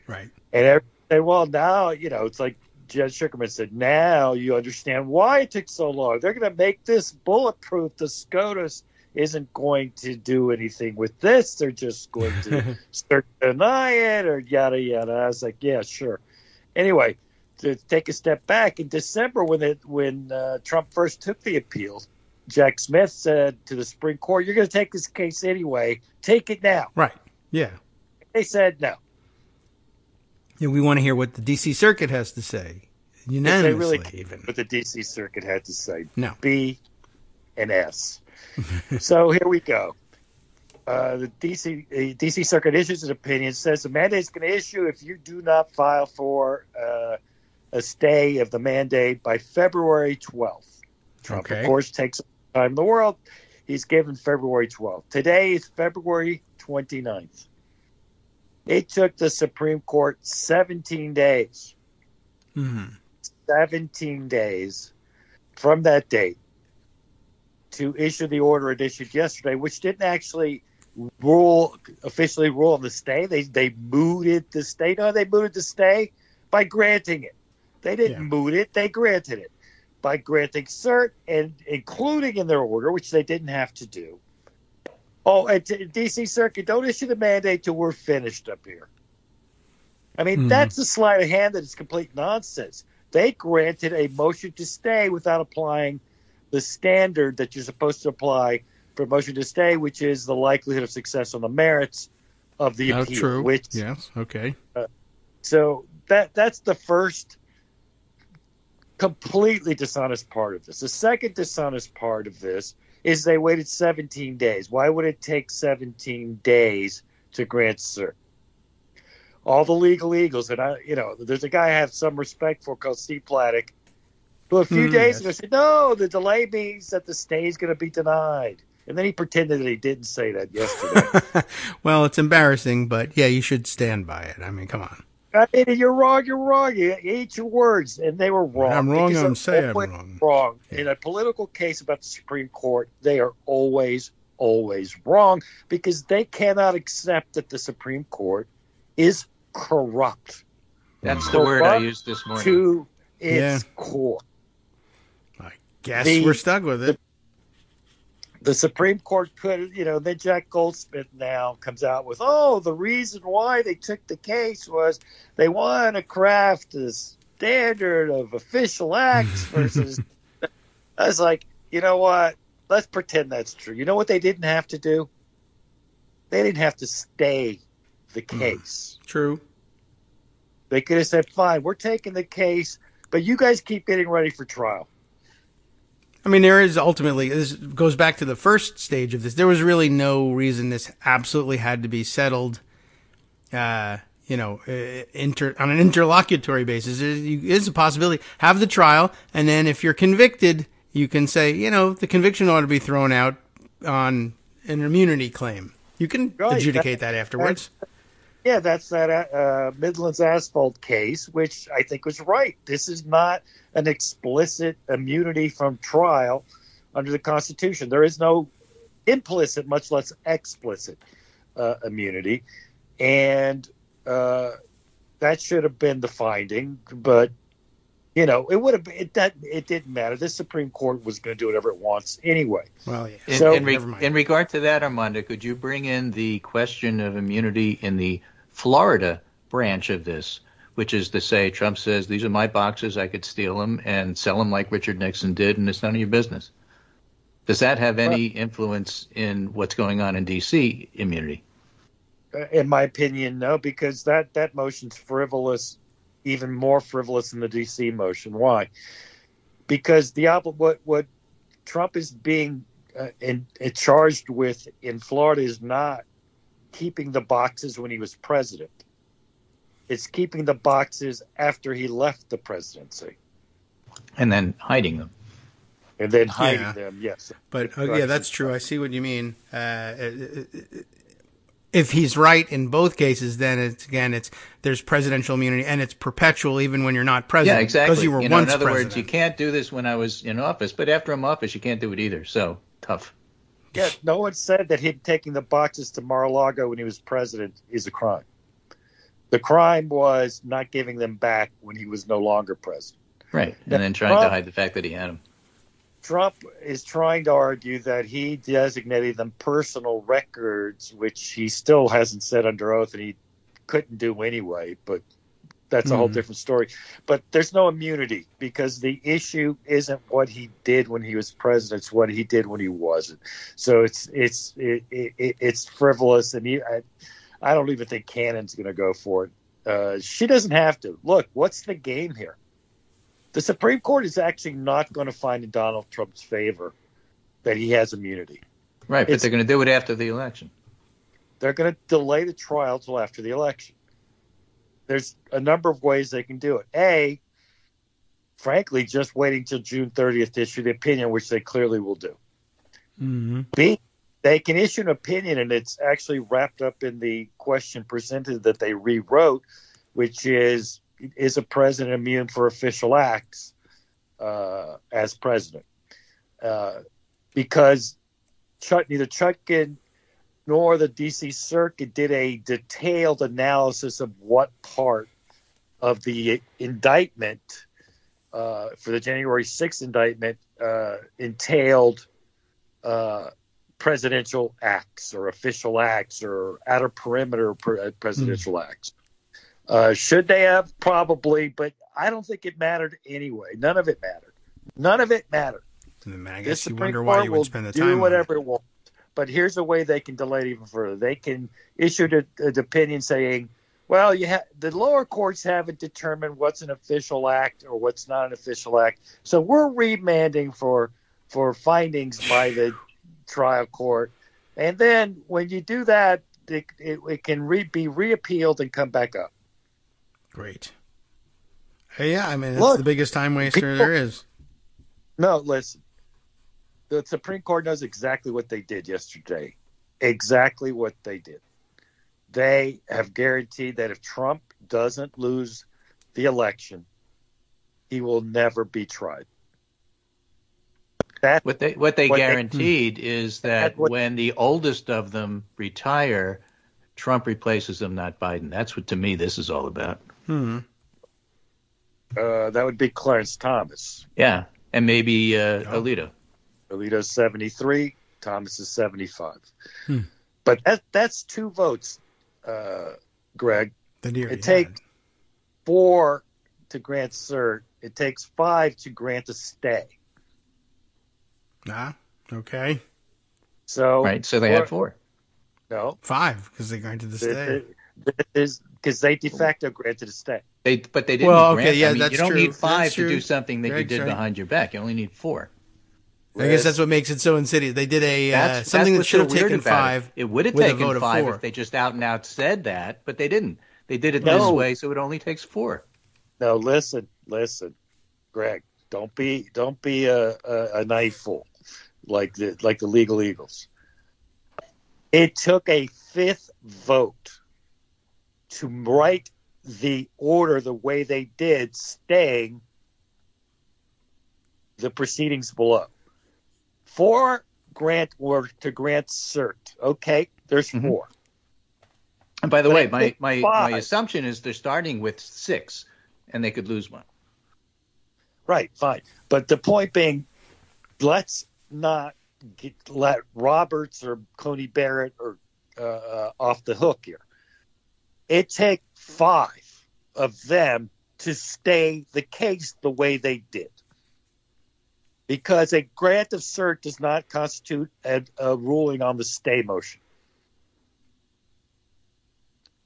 Right. And everybody said, well, now, it's like Judge Sugarman said, now you understand why it took so long. They're going to make this bulletproof. The SCOTUS isn't going to do anything with this. They're just going to start to deny it or yada, yada. I was like, yeah, sure. Anyway, to take a step back, in December when Trump first took the appeal, Jack Smith said to the Supreme Court, you're going to take this case anyway. Take it now. Right. Yeah. They said no. Yeah, we want to hear what the D.C. Circuit has to say. Unanimously, even. What the D.C. Circuit had to say. No. B and S. So here we go. The D.C. Circuit issues an opinion, says the mandate is going to issue if you do not file for a stay of the mandate by February 12th. Trump, of course, takes all the time in the world. He's given February 12th. Today is February 29th. It took the Supreme Court 17 days. 17 days from that date to issue the order it issued yesterday, which didn't actually officially rule on the stay. They mooted the stay. No, they mooted the stay by granting it. They didn't moot it. They granted it. by granting cert and including in their order, which they didn't have to do. Oh, and D.C. Circuit, don't issue the mandate till we're finished up here. I mean, that's a sleight of hand that is complete nonsense. They granted a motion to stay without applying the standard that you're supposed to apply for a motion to stay, which is the likelihood of success on the merits of the appeal. True. Which, yes. Okay. So that's the first completely dishonest part of this. The second dishonest part of this is they waited 17 days. Why would it take 17 days to grant cert? All the legal eagles, and there's a guy I have some respect for called Steve Plattick, who a few days ago said, no, the delay means that the stay is going to be denied. And then he pretended that he didn't say that yesterday. Well, it's embarrassing, but yeah, you should stand by it. I mean, come on. I mean, you're wrong. You eat your words, and they were wrong. I'm wrong. I'm saying I'm wrong. Wrong. Yeah. In a political case about the Supreme Court, they are always wrong because they cannot accept that the Supreme Court is corrupt. That's the word I used this morning. To its core. I guess we're stuck with it. The Supreme Court could, then Jack Goldsmith now comes out with, the reason why they took the case was they want to craft a standard of official acts versus. I was like, you know what? Let's pretend that's true. You know what they didn't have to do? They didn't have to stay the case. True. They could have said, fine, we're taking the case, but you guys keep getting ready for trial. I mean, there is ultimately, this goes back to the first stage of this. There was really no reason this absolutely had to be settled, on an interlocutory basis. There is a possibility. Have the trial, and then if you're convicted, you can say, the conviction ought to be thrown out on an immunity claim. You can adjudicate that afterwards. That's that Midlands Asphalt case, which I think was right. This is not an explicit immunity from trial under the Constitution. There is no implicit, much less explicit immunity. And that should have been the finding. But, it would have been, it didn't matter. The Supreme Court was going to do whatever it wants anyway. Well, yeah. In regard to that, Armando, could you bring in the question of immunity in the Florida branch of this, which is to say Trump says, these are my boxes, I could steal them and sell them like Richard Nixon did, and it's none of your business. Does that have any influence in what's going on in D.C. immunity? In my opinion, no, because that motion's frivolous, even more frivolous than the D.C. motion. Why? Because what Trump is being charged with in Florida is not keeping the boxes when he was president. It's keeping the boxes after he left the presidency. And then hiding them. Them, yes. But, that's true. I see what you mean. If he's right in both cases, then there's presidential immunity, and it's perpetual even when you're not president. Yeah, exactly. Because you were once in other president. words, you can't do this when I was in office, but after I'm office, you can't do it either. So, tough. Yeah, no one said that him taking the boxes to Mar-a-Lago when he was president is a crime. The crime was not giving them back when he was no longer president. Right, and then trying to hide the fact that he had them. Trump is trying to argue that he designated them personal records, which he still hasn't said under oath, and he couldn't do anyway, but that's a whole different story. But there's no immunity because the issue isn't what he did when he was president; it's what he did when he wasn't. So it's frivolous, and I don't even think Cannon's going to go for it. She doesn't have to. Look, what's the game here? The Supreme Court is actually not going to find in Donald Trump's favor that he has immunity. Right, but they're going to do it after the election. They're going to delay the trial till after the election. There's a number of ways they can do it. A, frankly, just waiting till June 30th to issue the opinion, which they clearly will do. Mm-hmm. B, they can issue an opinion, and it's actually wrapped up in the question presented that they rewrote, which is a president immune for official acts as president? Because neither Chutkan nor the D.C. Circuit did a detailed analysis of what part of the indictment for the January 6th indictment entailed presidential acts or official acts or outer perimeter presidential acts. Should they have? Probably, but I don't think it mattered anyway. None of it mattered. I This guess you Supreme wonder why Court you will would spend the do time whatever on it wants. But here's a way they can delay it even further. They can issue an opinion saying, well, the lower courts haven't determined what's an official act or what's not an official act. So we're remanding for findings by the trial court. And then when you do that, it can be reappealed and come back up. Great. Yeah, I mean, it's Look, the biggest time waster there is. No, listen. The Supreme Court knows exactly what they did yesterday. Exactly what they did. They have guaranteed that if Trump doesn't lose the election, he will never be tried. What they guaranteed is that when the oldest of them retire, Trump replaces them, not Biden. That's what, to me, this is all about. That would be Clarence Thomas. Yeah, and maybe Alito. Alito's 73, Thomas is 75. But that's 2 votes, Greg. It takes 4 to grant cert. It takes 5 to grant a stay. Okay. So they had 4. No. 5, because they granted the stay. Because they de facto granted a stay. But they didn't grant. Yeah, you don't true. need 5 that's to do something that you did behind your back. You only need 4. I guess that's what makes it so insidious. They did something that should have taken 5. It would have taken 5 if they just out and out said that, but they didn't. They did it this way, so it only takes 4. No, listen, Greg. Don't be a naive fool like the legal eagles. It took a 5th vote to write the order the way they did, staying the proceedings below. 4 to grant cert. Okay, there's 4. And by the way, my assumption is they're starting with 6, and they could lose 1. Right, fine. But the point being, let's not let Roberts or Coney Barrett or off the hook here. It takes 5 of them to stay the case the way they did. Because a grant of cert does not constitute a ruling on the stay motion.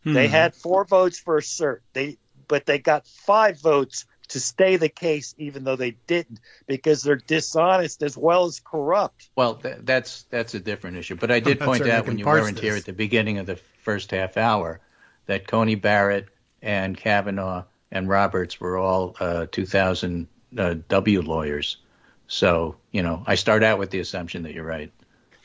They had 4 votes for a cert, but they got 5 votes to stay the case, even though they didn't, because they're dishonest as well as corrupt. Well, that's a different issue. But I did point out when you weren't here at the beginning of the first half hour that Coney Barrett and Kavanaugh and Roberts were all 2000 W lawyers. So, I start out with the assumption that you're right.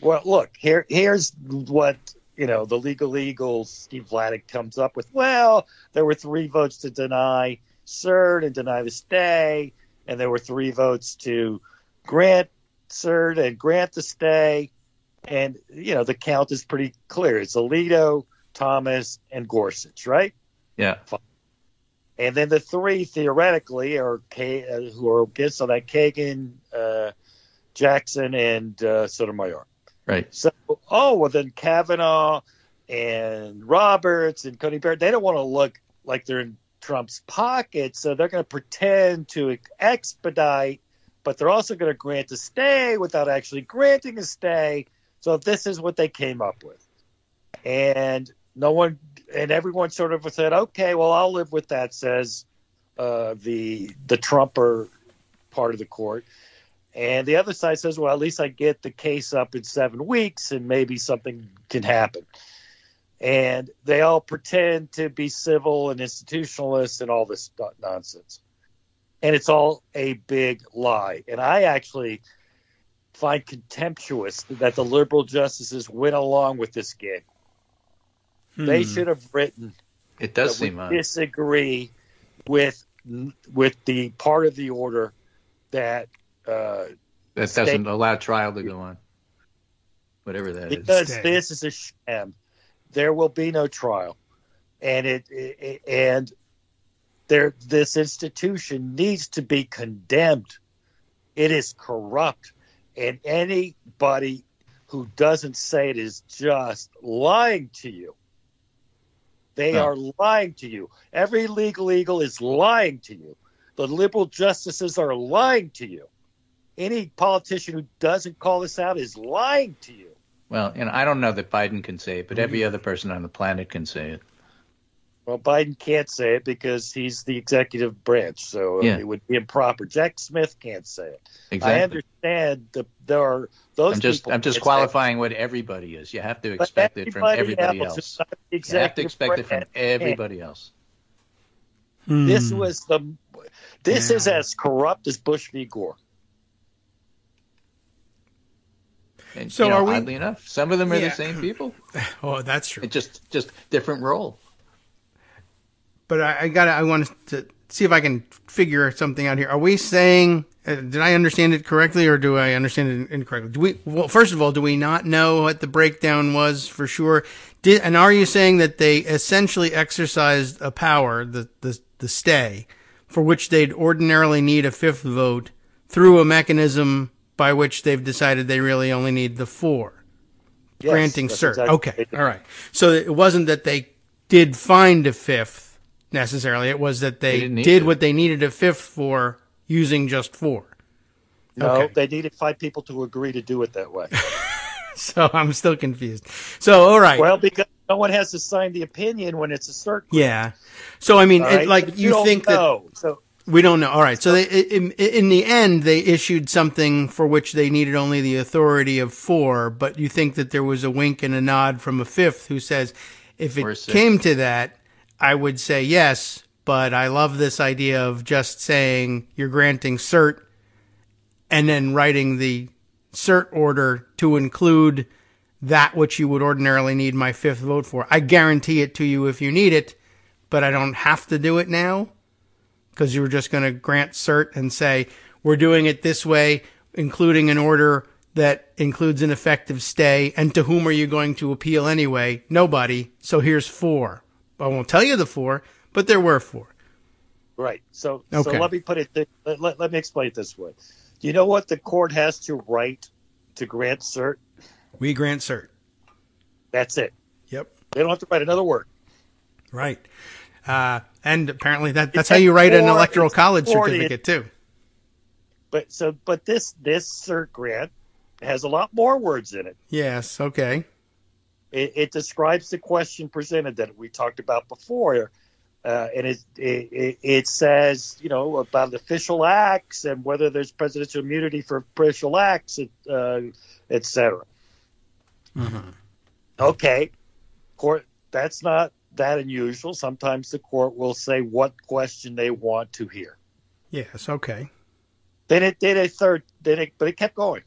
Well, look, here's what, the legal eagle, Steve Vladeck, comes up with. Well, there were 3 votes to deny cert and deny the stay, and there were 3 votes to grant cert and grant the stay. And, the count is pretty clear. It's Alito, Thomas, and Gorsuch, right? Yeah. And then the 3 theoretically are who are against on that: Kagan, Jackson, and Sotomayor. Right. So, then Kavanaugh and Roberts and Coney Barrett, they don't want to look like they're in Trump's pocket, so they're going to pretend to expedite, but they're also going to grant a stay without actually granting a stay. So this is what they came up with. And everyone sort of said, okay, well, I'll live with that, says the Trumper part of the court. And the other side says, well, at least I get the case up in 7 weeks and maybe something can happen. And they all pretend to be civil and institutionalists and all this nonsense. And it's all a big lie. And I actually find contemptuous that the liberal justices went along with this game. They should have written. It does seem odd. Disagree with the part of the order that doesn't allow trial to go on, whatever that is. Because this is a sham. There will be no trial, and This institution needs to be condemned. It is corrupt, and anybody who doesn't say it is just lying to you. They are lying to you. Every legal eagle is lying to you. The liberal justices are lying to you. Any politician who doesn't call this out is lying to you. Well, I don't know that Biden can say it, but every other person on the planet can say it. Well, Biden can't say it because he's the executive branch, so it would be improper. Jack Smith can't say it. Exactly. I understand there are those people. I'm just qualifying what everybody is. You have to expect it from everybody else. You have to expect it from everybody else. This is as corrupt as Bush v. Gore. And, so are we? Oddly enough, some of them are the same people. Oh, that's true. It's just different role. But I want to see if I can figure something out here. Are we saying? Did I understand it correctly, or do I understand it incorrectly? Well, first of all, do we not know what the breakdown was for sure? And are you saying that they essentially exercised a power, the stay, for which they'd ordinarily need a fifth vote through a mechanism by which they've decided they really only need the 4, granting cert? Exactly. Okay, all right. So it wasn't that they did find a fifth necessarily. It was that they did what they needed a fifth for using just 4. No, they needed 5 people to agree to do it that way. So I'm still confused. So, all right. Well, because no one has to sign the opinion when it's a cert. Yeah. So, I mean, right? you think that... So, we don't know. All right. So in the end, they issued something for which they needed only the authority of 4, but you think that there was a wink and a nod from a fifth who says, if it came to that, I would say yes, but I love this idea of just saying you're granting cert and then writing the cert order to include that which you would ordinarily need my fifth vote for. I guarantee it to you if you need it, but I don't have to do it now. Because you were just going to grant cert and say, we're doing it this way, including an order that includes an effective stay. And to whom are you going to appeal anyway? Nobody. So here's 4. I won't tell you the 4, but there were 4. Right. So let me put it. Let me explain it this way. Do you know what the court has to write to grant cert? We grant cert. That's it. Yep. They don't have to write another word. Right. And apparently that's how you write an electoral college certificate too. But this cert grant has a lot more words in it. Yes. Okay. It describes the question presented that we talked about before, and it says about official acts and whether there's presidential immunity for official acts, etc. Mm-hmm. Okay, court. That's not that unusual. Sometimes the court will say what question they want to hear. Yes, okay. Then it did a third, but it kept going.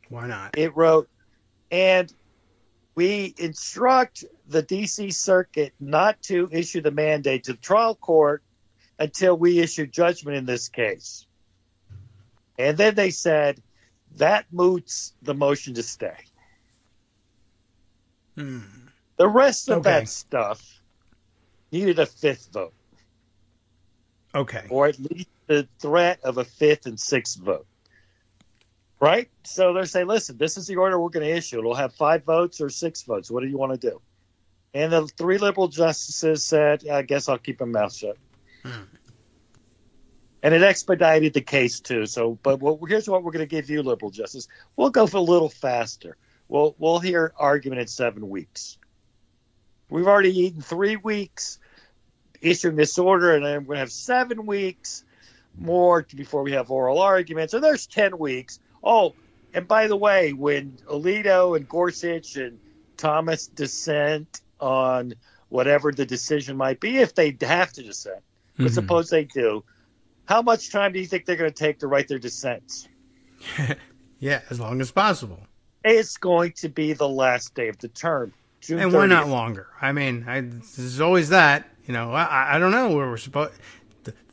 Why not? It wrote, and we instruct the D.C. Circuit not to issue the mandate to the trial court until we issue judgment in this case. And then they said, that moots the motion to stay. The rest of that stuff needed a fifth vote. Okay. Or at least the threat of a fifth and sixth vote. Right? So they're saying, listen, this is the order we're going to issue. It'll have 5 votes or 6 votes. What do you want to do? And the 3 liberal justices said, I guess I'll keep my mouth shut. And it expedited the case, too. So, but here's what we're going to give you, liberal justice. We'll go for a little faster. We'll hear argument in 7 weeks. We've already eaten 3 weeks issuing this order, and then we're going to have 7 weeks more before we have oral arguments. So there's 10 weeks. Oh, and by the way, when Alito and Gorsuch and Thomas dissent on whatever the decision might be, if they have to dissent, but suppose they do, how much time do you think they're going to take to write their dissents? Yeah, as long as possible. It's going to be the last day of the term. June and 30th. Why not longer? I mean, there's always that. I don't know where we're supposed.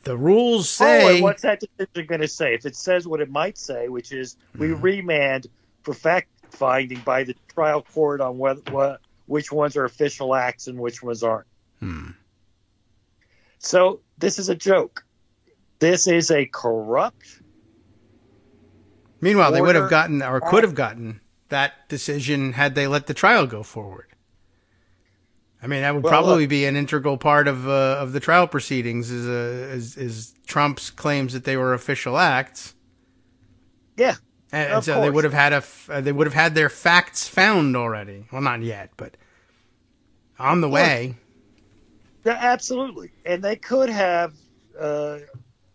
The rules say. Oh, what's that decision going to say? If it says what it might say, which is we remand for fact finding by the trial court on which ones are official acts and which ones aren't. So this is a joke. This is a corrupt. Meanwhile, they would have gotten or could have gotten that decision had they let the trial go forward. I mean, that would probably be an integral part of the trial proceedings is Trump's claims that they were official acts. Yeah, and so they would have had their facts found already. Well, not yet, but on the way. Yeah, absolutely, and they could have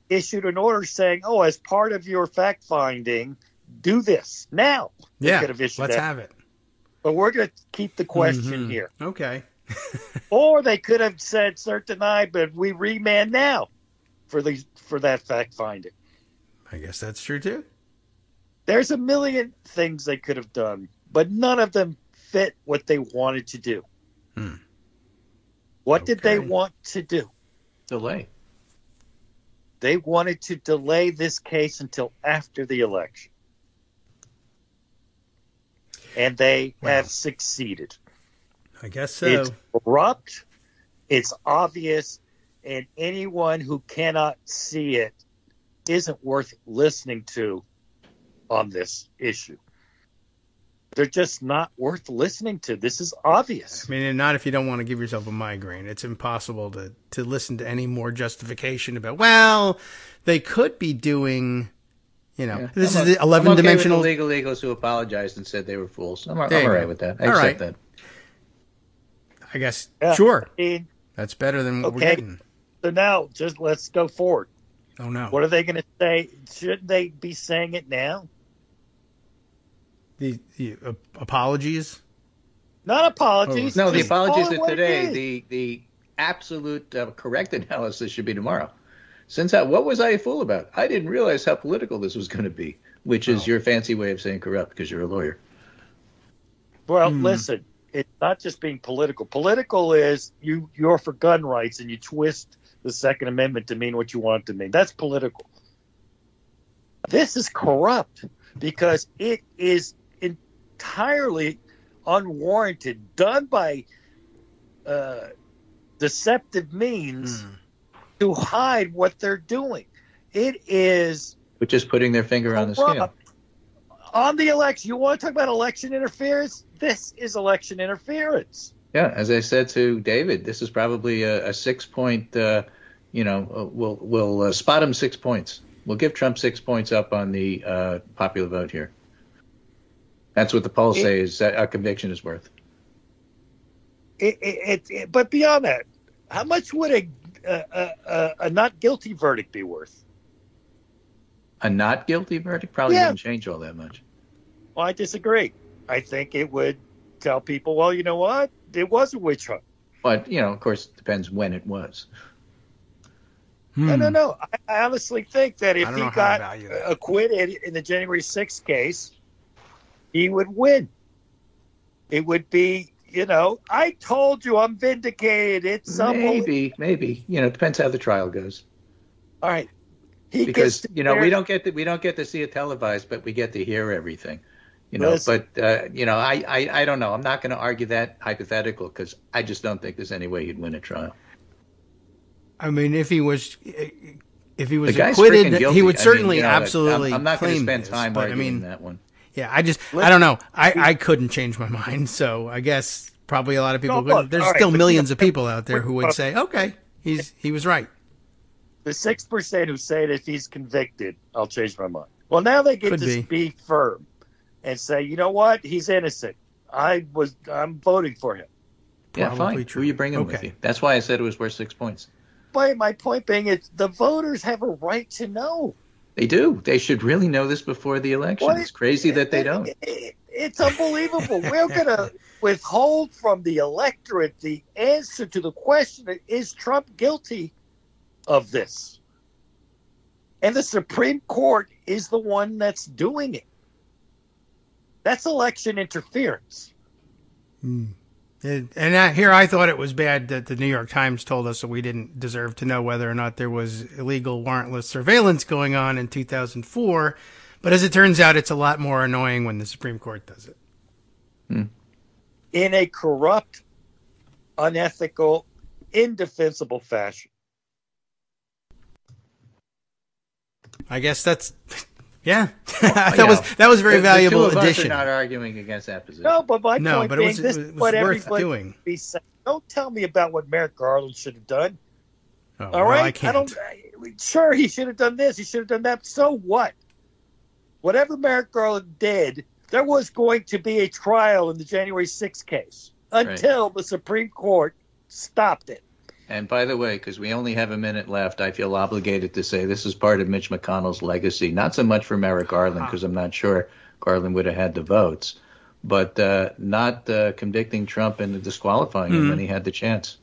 issued an order saying, "Oh, as part of your fact finding, do this now." They could have issued let's that. have it. But we're going to keep the question here. Okay. Or they could have said cert denied, but we remand now for that fact finding. I guess that's true too. There's a million things they could have done, but none of them fit what they wanted to do. What did they want to do? Delay. They wanted to delay this case until after the election. And they have succeeded. I guess so. It's corrupt, it's obvious, and anyone who cannot see it isn't worth listening to on this issue. They're just not worth listening to. This is obvious. I mean, and not if you don't want to give yourself a migraine. It's impossible to listen to any more justification about, well, they could be doing, this is the 11-dimensional. Okay with the legal eagles who apologized and said they were fools. I'm all right with that. I accept that. I guess, sure. That's better than what we're getting. So now, just let's go forward. Oh, no. What are they going to say? Shouldn't they be saying it now? The apologies? Not apologies. No, the apologies are today. The absolute correct analysis should be tomorrow. What was I a fool about? I didn't realize how political this was going to be, which is your fancy way of saying corrupt because you're a lawyer. Well, listen, it's not just being political. Political is you're for gun rights and you twist the Second Amendment to mean what you want it to mean. That's political. This is corrupt because it is entirely unwarranted, done by deceptive means to hide what they're doing. It is... Which is putting their finger on the scale. On the election, you want to talk about election interference? This is election interference. Yeah, as I said to David, this is probably a 6-point, we'll spot him 6 points. We'll give Trump 6 points up on the popular vote here. That's what the polls say is that a conviction is worth. But beyond that, how much would a not guilty verdict be worth? A not guilty verdict probably wouldn't change all that much. Well, I disagree. I think it would tell people, well, you know what? It was a witch hunt. But, of course, it depends when it was. No. I honestly think that if he got acquitted in the January 6th case, he would win. It would be, I told you I'm vindicated. It's maybe. It depends how the trial goes. All right. Because we don't get to see it televised, but we get to hear everything. I don't know. I'm not going to argue that hypothetical because I just don't think there's any way he'd win a trial. I mean, if he was acquitted, he would certainly absolutely. I'm not going to spend this, time arguing that one. Yeah, I don't know. I couldn't change my mind, so I guess probably a lot of people couldn't. There's still millions of people out there who would say, okay, he was right. The 6% who say that if he's convicted, I'll change my mind. Well, now they get to be firm and say, you know what? He's innocent. I'm voting for him. Yeah, fine. True. Who are you bringing with you? That's why I said it was worth 6 points. But my point being is the voters have a right to know. They do. They should really know this before the election. It's crazy that they don't. It's unbelievable. We're going to withhold from the electorate the answer to the question, is Trump guilty of this? And the Supreme Court is the one that's doing it. That's election interference. And here I thought it was bad that the New York Times told us that we didn't deserve to know whether or not there was illegal warrantless surveillance going on in 2004. But as it turns out, it's a lot more annoying when the Supreme Court does it. In a corrupt, unethical, indefensible fashion. I guess that's, yeah. that was very valuable the two of addition. Us are not arguing against that position. No, but my point but being, it this was is what worth everybody doing. be saying. Don't tell me about what Merrick Garland should have done. Oh, All well, right, I can't. Sure, he should have done this. He should have done that. So what? Whatever Merrick Garland did, there was going to be a trial in the January 6th case until the Supreme Court stopped it. And by the way, because we only have a minute left, I feel obligated to say this is part of Mitch McConnell's legacy. Not so much for Merrick Garland, because I'm not sure Garland would have had the votes, but not convicting Trump and disqualifying him when he had the chance.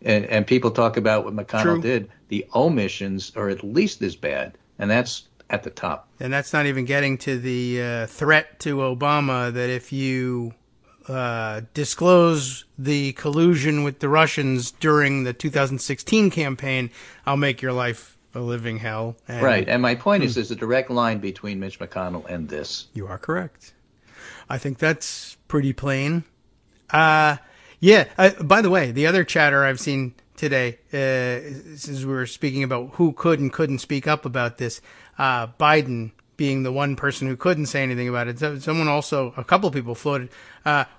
And people talk about what McConnell did. The omissions are at least as bad, and that's at the top. And that's not even getting to the threat to Obama that if you disclose the collusion with the Russians during the 2016 campaign, I'll make your life a living hell. Right. And my point is there's a direct line between Mitch McConnell and this. You are correct. I think that's pretty plain. By the way, the other chatter I've seen today, since we were speaking about who could and couldn't speak up about this, Biden being the one person who couldn't say anything about it. A couple people floated,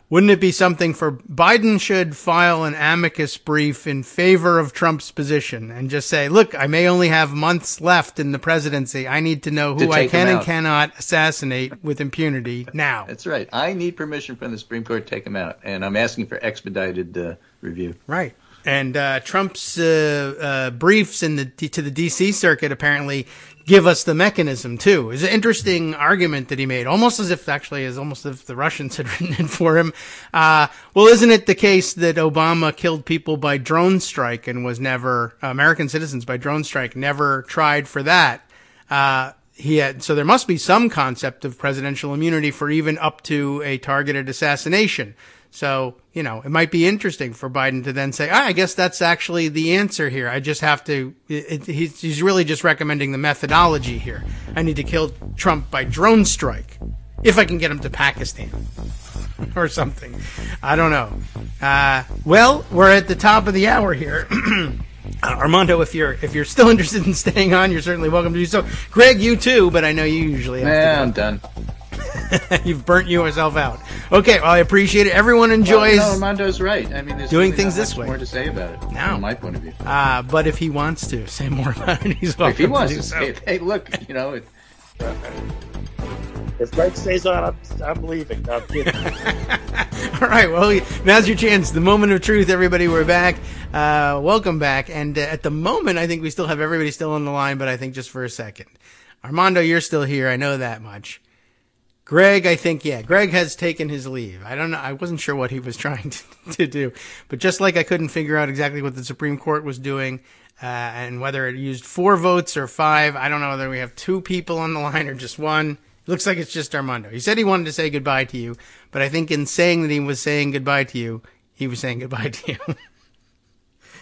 wouldn't it be something for Biden should file an amicus brief in favor of Trump's position and just say, look, I may only have months left in the presidency. I need to know who I can and cannot assassinate with impunity now. That's right. I need permission from the Supreme Court to take him out, and I'm asking for expedited review. Right. And Trump's briefs to the D.C. circuit apparently give us the mechanism, too. It's an interesting argument that he made, almost as if the Russians had written it for him. Well, isn't it the case that Obama killed people by drone strike and was never, American citizens by drone strike, never tried for that? So there must be some concept of presidential immunity for even up to a targeted assassination. So, it might be interesting for Biden to then say, I guess that's actually the answer here. I just have to, he's really just recommending the methodology here. I need to kill Trump by drone strike if I can get him to Pakistan or something. I don't know. Well, we're at the top of the hour here. Armando, if you're still interested in staying on, you're certainly welcome to do so. Greg, you too, but I know you usually have to go. I'm done. You've burnt yourself out. Okay, well, I appreciate it. Everyone enjoys. No, Armando's right. I mean, there's doing really things not this much way. more to say about it, from my point of view. But if he wants to say more about it, he's welcome. If he wants to say, hey, look, If Greg stays on, I'm leaving. No, I'm kidding. All right, well, now's your chance. The moment of truth, everybody. We're back. Welcome back. And at the moment, I think we still have everybody still on the line, but I think just for a second. Armando, you're still here. I know that much. Greg, I think, Greg has taken his leave. I don't know. I wasn't sure what he was trying to do. But just like I couldn't figure out exactly what the Supreme Court was doing, and whether it used 4 votes or 5, I don't know whether we have 2 people on the line or just 1. It looks like it's just Armando. He said he wanted to say goodbye to you, but I think in saying that he was saying goodbye to you, he was saying goodbye to you.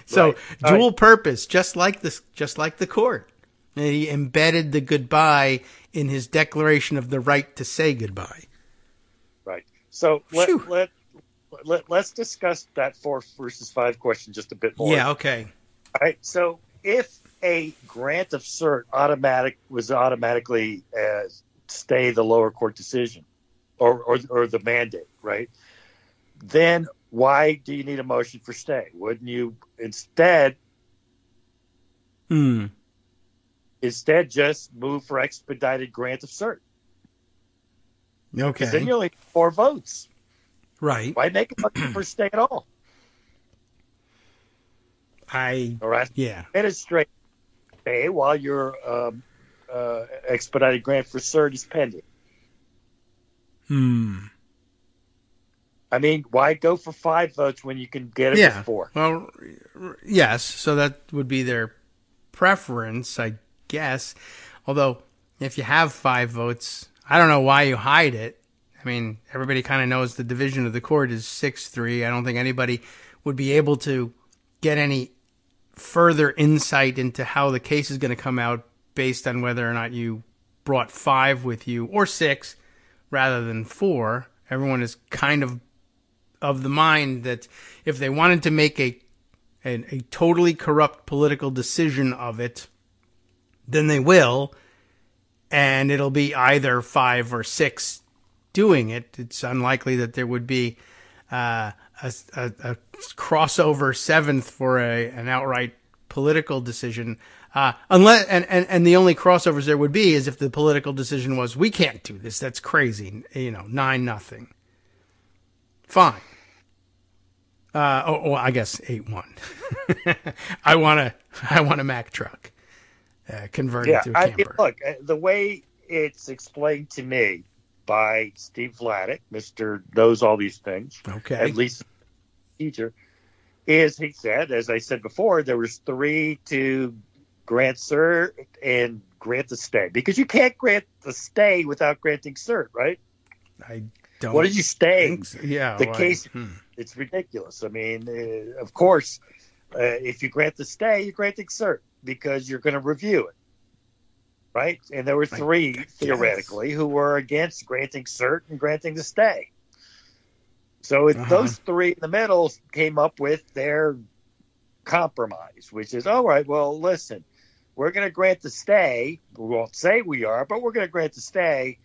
So, right. Dual purpose, just like the court. And he embedded the goodbye in his declaration of the right to say goodbye. Right. So let's discuss that 4 versus 5 question just a bit more. Yeah. Okay. All right. So if a grant of cert was automatically stay the lower court decision or the mandate, right? Then why do you need a motion for stay? Wouldn't you instead just move for expedited grant of cert? Okay. Then you only need 4 votes. Right. Why make a motion for stay at all? Administrate stay while your expedited grant for cert is pending. I mean, why go for 5 votes when you can get it with 4? Well, yes. So that would be their preference, I guess. Although, if you have 5 votes, I don't know why you hide it. I mean, everybody kind of knows the division of the court is 6-3. I don't think anybody would be able to get any further insight into how the case is going to come out based on whether or not you brought 5 with you or 6 rather than 4. Everyone is kind of the mind that if they wanted to make a totally corrupt political decision of it, then they will. and it'll be either 5 or 6 doing it. It's unlikely that there would be a crossover 7th for an outright political decision. Unless and the only crossovers there would be is if the political decision was, we can't do this. That's crazy. 9-0. Fine. I guess 8-1. I want a Mack truck converted to a camper. Look, the way it's explained to me by Steve Vladeck, Mr. knows all these things, okay, at least teacher, is he said, as I said before, there was 3 to grant cert and grant the stay, because you can't grant the stay without granting cert, right? I don't. What did you stay? So. Yeah, the case. It's ridiculous. I mean, of course, if you grant the stay, you're granting cert because you're going to review it, right? And there were 3 theoretically who were against granting cert and granting the stay. So those 3 in the middle came up with their compromise, which is, all right, well, listen, we're going to grant the stay. We won't say we are, but we're going to grant the stay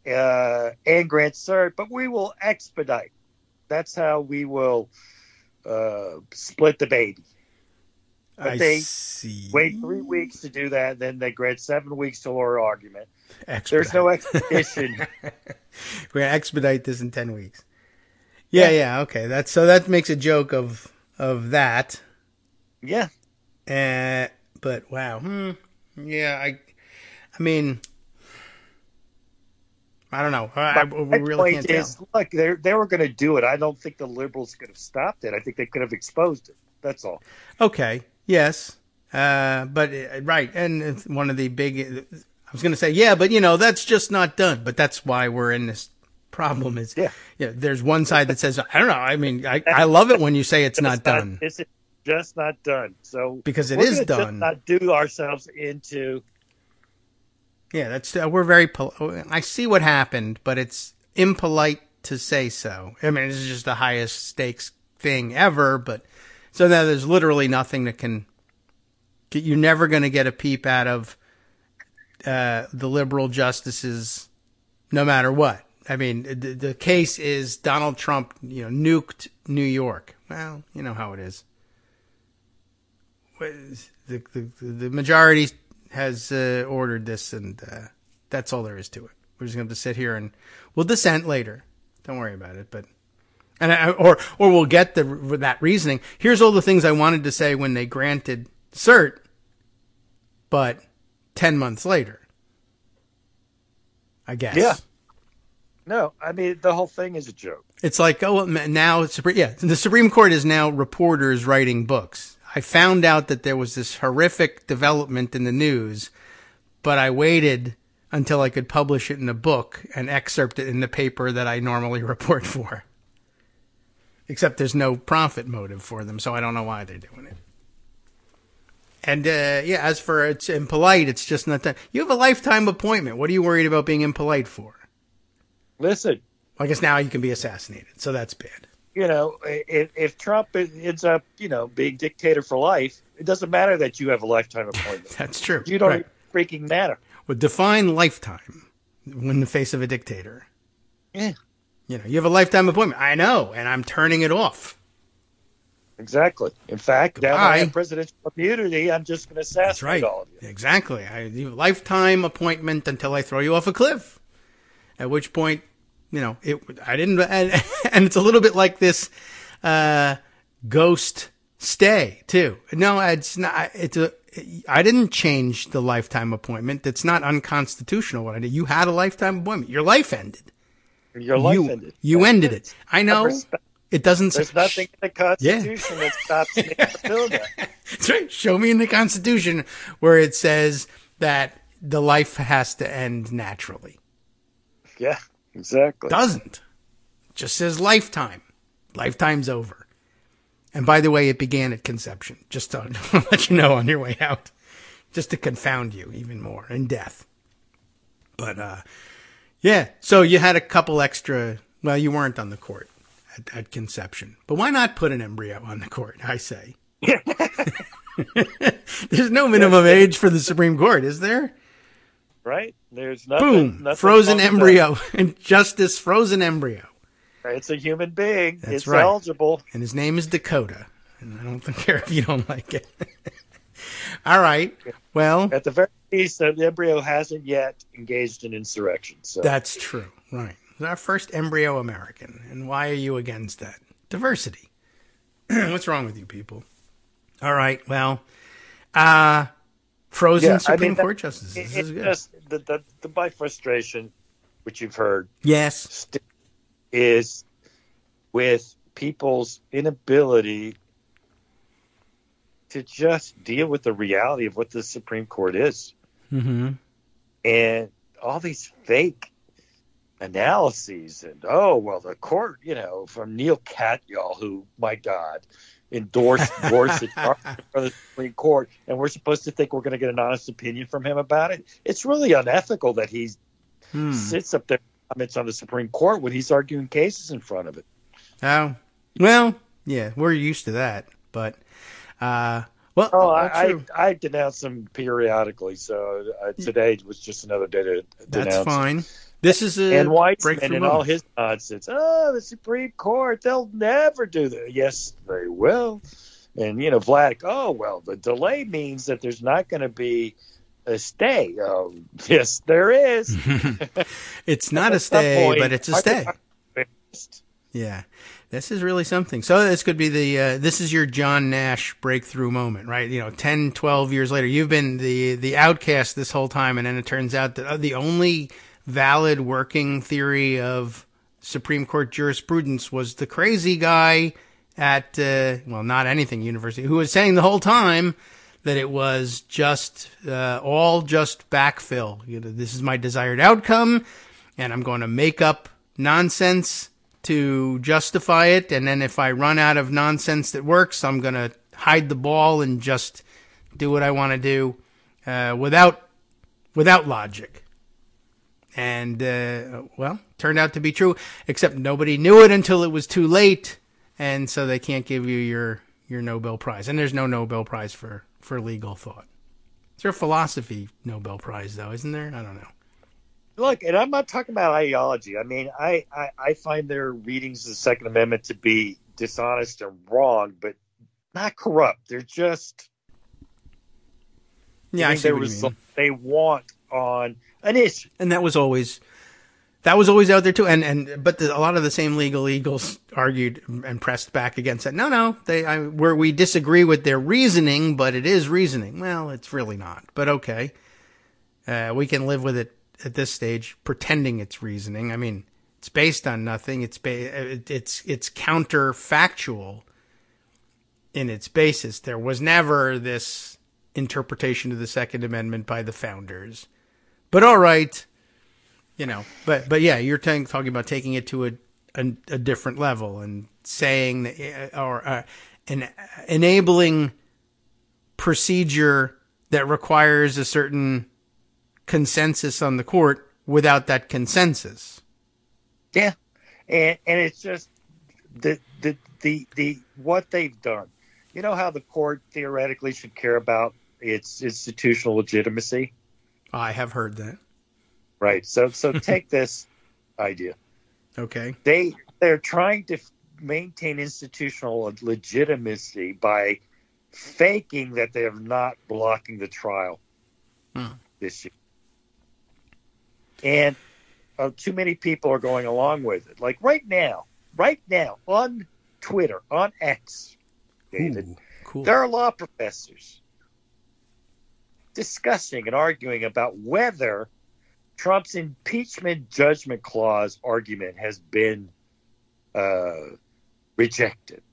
and grant cert, but we will expedite. That's how we will split the baby. But they wait 3 weeks to do that, then they grant 7 weeks to oral argument. There's no expedition. We're going to expedite this in 10 weeks. Yeah, okay. That makes a joke of that. Yeah. But wow. Yeah, I mean, I don't know. We really can't tell. Look, they were going to do it. I don't think the liberals could have stopped it. I think they could have exposed it. That's all. Okay. Yes. But right. And it's one of the big, I was going to say, yeah, but that's just not done. But that's why we're in this problem is, there's one side that says, I don't know. I mean, I love it when you say it's not done. It's just not done. So because it is done. Just not do ourselves into. Yeah, that's we're very. I see what happened, but it's impolite to say so. I mean, this is just the highest stakes thing ever. But so now there's literally nothing that can. You're never going to get a peep out of the liberal justices, no matter what. I mean, the case is Donald Trump, nuked New York. Well, you know how it is. The majority has ordered this, and that's all there is to it. We're just going to have to sit here and we'll dissent later. Don't worry about it. But or we'll get that reasoning. Here's all the things I wanted to say when they granted cert, but 10 months later, I guess. Yeah. No, I mean, the whole thing is a joke. It's like, now the Supreme Court is now reporters writing books. I found out that there was this horrific development in the news, but I waited until I could publish it in a book and excerpt it in the paper that I normally report for. Except there's no profit motive for them, so I don't know why they're doing it. And, as for it's impolite, it's just not that. You have a lifetime appointment. What are you worried about being impolite for? Listen. I guess now you can be assassinated, so that's bad. If Trump ends up, being dictator for life, it doesn't matter that you have a lifetime appointment. That's true. You don't freaking matter. Well, define lifetime in the face of a dictator. Yeah. You have a lifetime appointment. I know, and I'm turning it off. Exactly. In fact, now that I have presidential immunity, I'm just going to assassinate all of you. Exactly. I have a lifetime appointment until I throw you off a cliff. At which point, I didn't, and it's a little bit like this ghost stay too. No, it's not. I didn't change the lifetime appointment. It's not unconstitutional what I did. You had a lifetime appointment. Your life ended. Ended. You ended it. I know. It doesn't. There's nothing in the Constitution that stops me from doing that. That's right. Show me in the Constitution where it says that the life has to end naturally. Yeah, exactly. Doesn't. Just says lifetime. Lifetime's over. And by the way, it began at conception. Just to let you know on your way out. Just to confound you even more in death. But, so you had a couple extra, well, you weren't on the court at conception. But why not put an embryo on the court, I say? There's no minimum age for the Supreme Court, is there? right? There's nothing. Boom! Nothing Frozen wrong with embryo. And justice, frozen embryo. that. It's a human being. That's it's right. eligible. And his name is Dakota. And I don't care if you don't like it. All right. Well, At the very least, the embryo hasn't yet engaged in insurrection. So that's true. Right. It's our first embryo American. And why are you against that? Diversity. What's wrong with you people? All right. Well, frozen Supreme Court justices. This is good. Just my frustration, which you've heard, Yes. is with people's inability to just deal with the reality of what the Supreme Court is. Mm-hmm. And all these fake analyses and, the court, from Neil Katyal, who, my God, endorsed it from the Supreme Court, and we're supposed to think we're going to get an honest opinion from him about it. It's really unethical that he sits up there and comments on the Supreme Court when he's arguing cases in front of it. Oh, well, yeah, we're used to that, but I denounce him periodically, so today was just another day to denounce. That's fine. This is a and Weissman breakthrough and all his nonsense. The Supreme Court, they'll never do that. Yes, they will. And, Vlad, the delay means that there's not going to be a stay. Yes, there is. It's not a stay, but it's a stay. Yeah, this is really something. So this could be this is your John Nash breakthrough moment, right? 10, 12 years later, you've been the outcast this whole time, and then it turns out that the only valid working theory of Supreme Court jurisprudence was the crazy guy at, not anything university, who was saying the whole time that it was just all just backfill. This is my desired outcome, and I'm going to make up nonsense to justify it, and then if I run out of nonsense that works, I'm going to hide the ball and just do what I want to do without logic. And, turned out to be true, except nobody knew it until it was too late, and so they can't give you your Nobel Prize. And there's no Nobel Prize for legal thought. Is there a philosophy Nobel Prize, though, isn't there? I don't know. Look, and I'm not talking about ideology. I mean, I find their readings of the Second Amendment to be dishonest and wrong, but not corrupt. They're just I see what you mean. They want on an issue, and that was always out there too. But a lot of the same legal eagles argued and pressed back against that. No, where we disagree with their reasoning, but it is reasoning. Well, it's really not. But okay, we can live with it at this stage, pretending it's reasoning. I mean, it's based on nothing. It's counterfactual in its basis. There was never this interpretation of the Second Amendment by the founders. But all right, but yeah, you're talking about taking it to a different level and saying that, an enabling procedure that requires a certain consensus on the court without that consensus. Yeah, and it's just the what they've done. You know how the court theoretically should care about its institutional legitimacy? I have heard that. Right. So take this idea. Okay. They're trying to maintain institutional legitimacy by faking that they are not blocking the trial this year. And too many people are going along with it. Like right now on Twitter, on X, David, cool. There are law professors discussing and arguing about whether Trump's impeachment judgment clause argument has been rejected.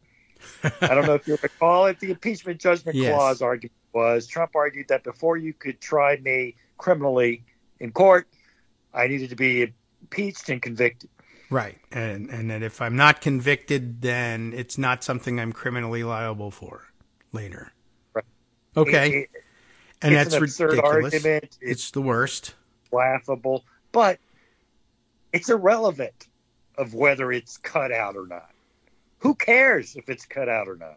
I don't know if you recall it. The impeachment judgment clause argument was Trump argued that before you could try me criminally in court, I needed to be impeached and convicted. Right. And that if I'm not convicted, then it's not something I'm criminally liable for later. Right. Okay. And it's that's an absurd ridiculous. Argument. It's the worst. Laughable. But it's irrelevant of whether it's cut out or not. Who cares if it's cut out or not?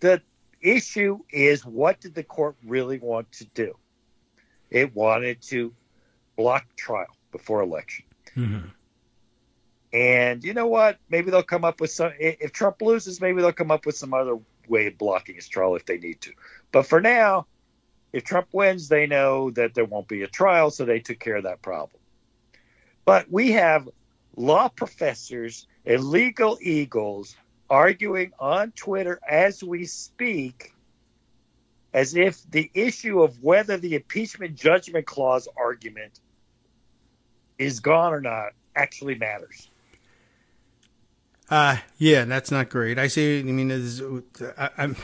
The issue is, what did the court really want to do? It wanted to block trial before election. Mm-hmm. And you know what? Maybe they'll come up with some. If Trump loses, maybe they'll come up with some other way of blocking his trial if they need to. But for now, if Trump wins, they know that there won't be a trial, so they took care of that problem. But we have law professors and legal eagles arguing on Twitter as we speak, as if the issue of whether the impeachment judgment clause argument is gone or not actually matters. Yeah, that's not great. I see. I mean, and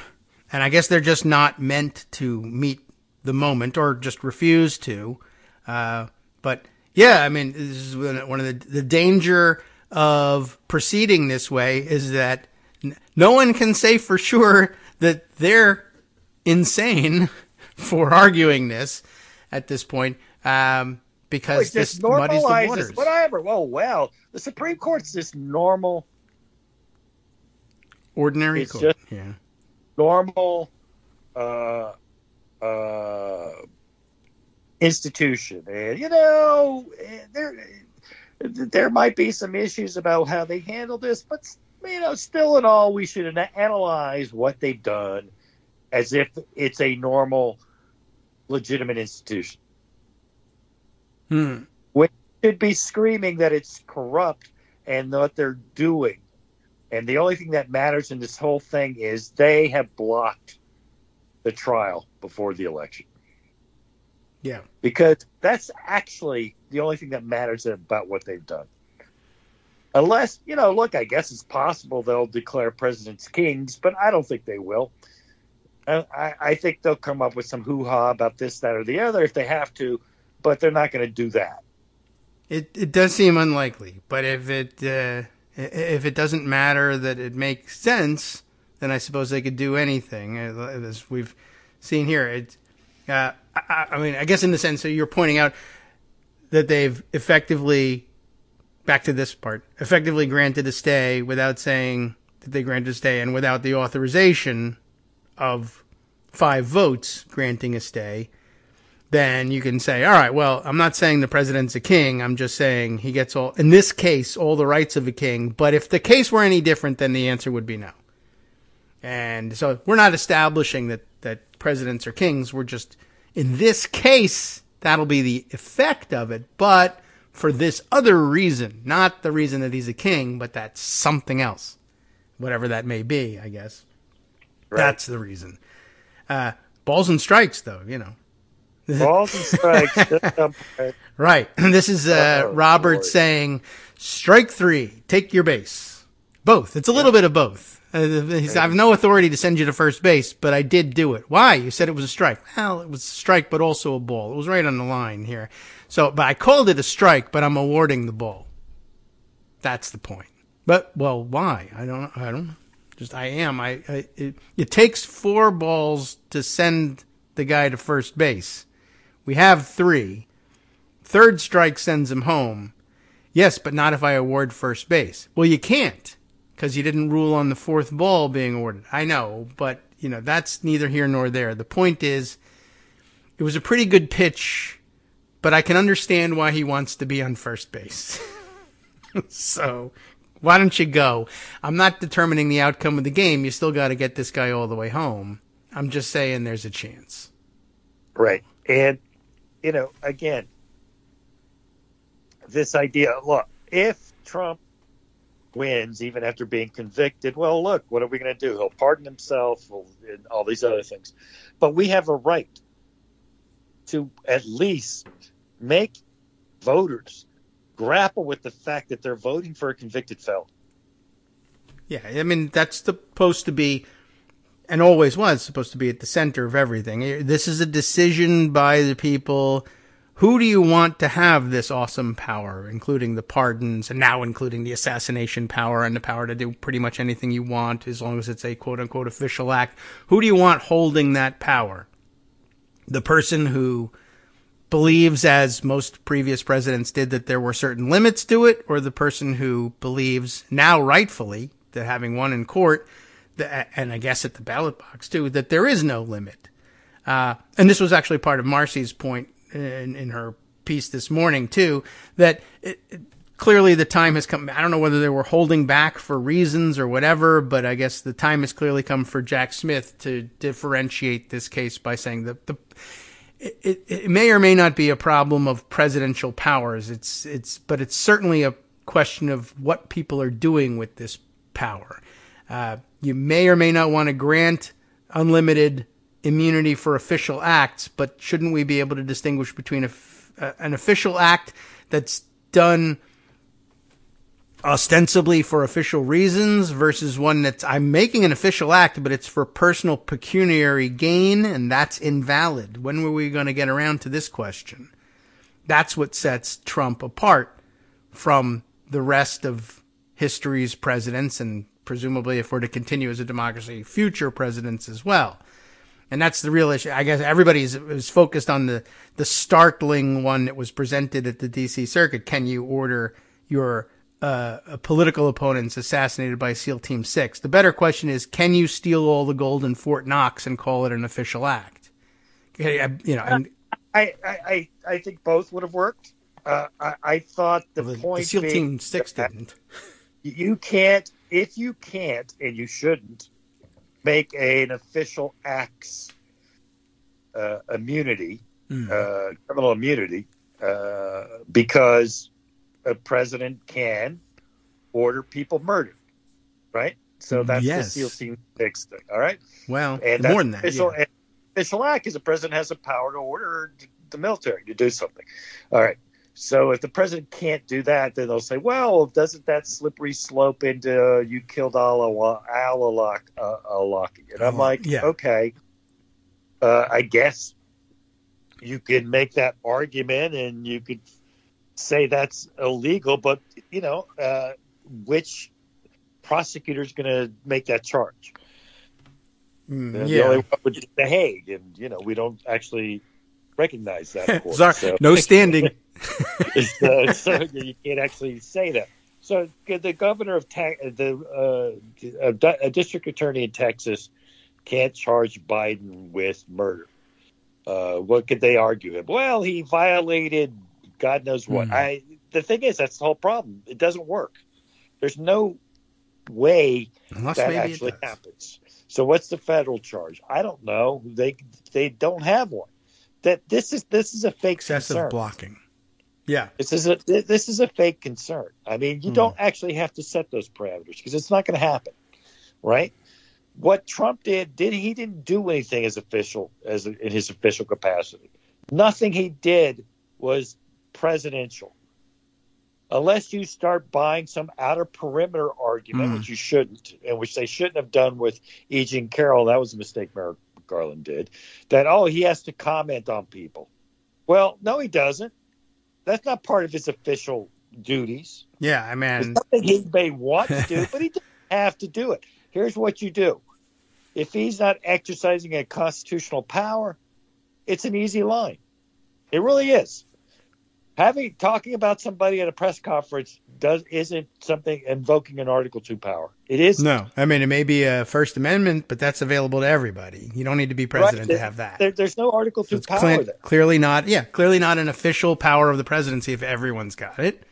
I guess they're just not meant to meet the moment or just refuse to. But yeah, I mean, this is one of the danger of proceeding this way is that no one can say for sure that they're insane for arguing this at this point. Because this muddies the waters. Whatever. Well, the Supreme Court's this normal, ordinary it's court. Just normal institution, and you know there might be some issues about how they handle this, but you know, still in all, we should analyze what they've done as if it's a normal, legitimate institution. We should be screaming that it's corrupt and what they're doing. And the only thing that matters in this whole thing is they have blocked the trial before the election. Yeah. Because that's actually the only thing that matters about what they've done. Unless, you know, look, I guess it's possible they'll declare presidents kings, but I don't think they will. I think they'll come up with some hoo-ha about this, that, or the other if they have to, but they're not going to do that. It does seem unlikely, but if it doesn't matter that it makes sense, then I suppose they could do anything, as we've seen here. I mean, I guess in the sense that you're pointing out that they've effectively, back to this part, effectively granted a stay without saying that they granted a stay and without the authorization of 5 votes granting a stay. Then you can say, all right, well, I'm not saying the president's a king. I'm just saying he gets all, in this case, all the rights of a king. But if the case were any different, then the answer would be no. And so we're not establishing that presidents are kings. We're just, in this case, that'll be the effect of it. But for this other reason, not the reason that he's a king, but that's something else, whatever that may be, I guess. Right. That's the reason. Balls and strikes, though, you know. Balls and strikes. Right. This is Robert saying, strike 3, take your base. Both. It's a little bit of both. I have no authority to send you to first base, but I did do it. Why? You said it was a strike. Well, it was a strike, but also a ball. It was right on the line here. So, but I called it a strike, but I'm awarding the ball. That's the point. But, well, why? I don't know. Just, I am. It takes 4 balls to send the guy to first base. We have 3. Third strike sends him home. Yes, but not if I award first base. Well, you can't, because you didn't rule on the 4th ball being awarded. I know, but, you know, that's neither here nor there. The point is, it was a pretty good pitch, but I can understand why he wants to be on first base. So, why don't you go? I'm not determining the outcome of the game. You still got to get this guy all the way home. I'm just saying there's a chance. Right. And, you know, again, this idea, look, if Trump wins, even after being convicted, well, look, what are we going to do? He'll pardon himself and all these other things. But we have a right to at least make voters grapple with the fact that they're voting for a convicted felon. Yeah, I mean, that's supposed to be, and always was supposed to be, at the center of everything. This is a decision by the people. Who do you want to have this awesome power, including the pardons, and now including the assassination power and the power to do pretty much anything you want, as long as it's a quote-unquote official act? Who do you want holding that power? The person who believes, as most previous presidents did, that there were certain limits to it, or the person who believes, now rightfully, that having won in court, and I guess at the ballot box too, that there is no limit. And this was actually part of Marcy's point in her piece this morning too, that clearly the time has come. I don't know whether they were holding back for reasons or whatever, but I guess the time has clearly come for Jack Smith to differentiate this case by saying that it may or may not be a problem of presidential powers. But it's certainly a question of what people are doing with this power. You may or may not want to grant unlimited immunity for official acts, but shouldn't we be able to distinguish between an official act that's done ostensibly for official reasons versus one that's, I'm making an official act, but it's for personal pecuniary gain, and that's invalid? When were we going to get around to this question? That's what sets Trump apart from the rest of history's presidents, and presumably, if we're to continue as a democracy, future presidents as well. And that's the real issue. I guess everybody is focused on the startling one that was presented at the D.C. Circuit. Can you order your political opponents assassinated by SEAL Team 6? The better question is, can you steal all the gold in Fort Knox and call it an official act? I think both would have worked. I thought the point SEAL Team 6 didn't. You can't, if you can't, and you shouldn't, make an official acts immunity, criminal immunity, because a president can order people murdered, right? So that's the SEAL Team 6 thing, all right? Well, and more than that. An official act is the president has the power to order the military to do something. All right. So if the president can't do that, then they'll say, well, doesn't that slippery slope into you killed al-Awlaki? And I'm like, okay, I guess you can make that argument and you could say that's illegal, but, which prosecutor is going to make that charge? The only one would be The Hague, and, we don't actually recognize that court. Sorry, so. No standing. So you can't actually say that. So the governor of a district attorney in Texas can't charge Biden with murder. What could they argue him? Well, he violated God knows what. The thing is, that's the whole problem. It doesn't work. There's no way that actually happens. So what's the federal charge? I don't know. They don't have one. That this is a fake excessive concern. Blocking. Yeah, this is a fake concern. I mean, you don't actually have to set those parameters because it's not going to happen, right? What Trump did he didn't do anything in his official capacity. Nothing he did was presidential, unless you start buying some outer perimeter argument, which you shouldn't, and which they shouldn't have done with E. Jean Carroll. That was a mistake Merrick Garland did. That he has to comment on people. Well, no, he doesn't. That's not part of his official duties. Yeah, I mean, it's something he may want to do, but he doesn't have to do it. Here's what you do. If he's not exercising a constitutional power, it's an easy line. It really is. Talking about somebody at a press conference isn't something invoking an Article 2 power. It is. No, I mean, it may be a First Amendment, but that's available to everybody. You don't need to be president to have that. There's no Article 2 power there. Clearly not an official power of the presidency if everyone's got it.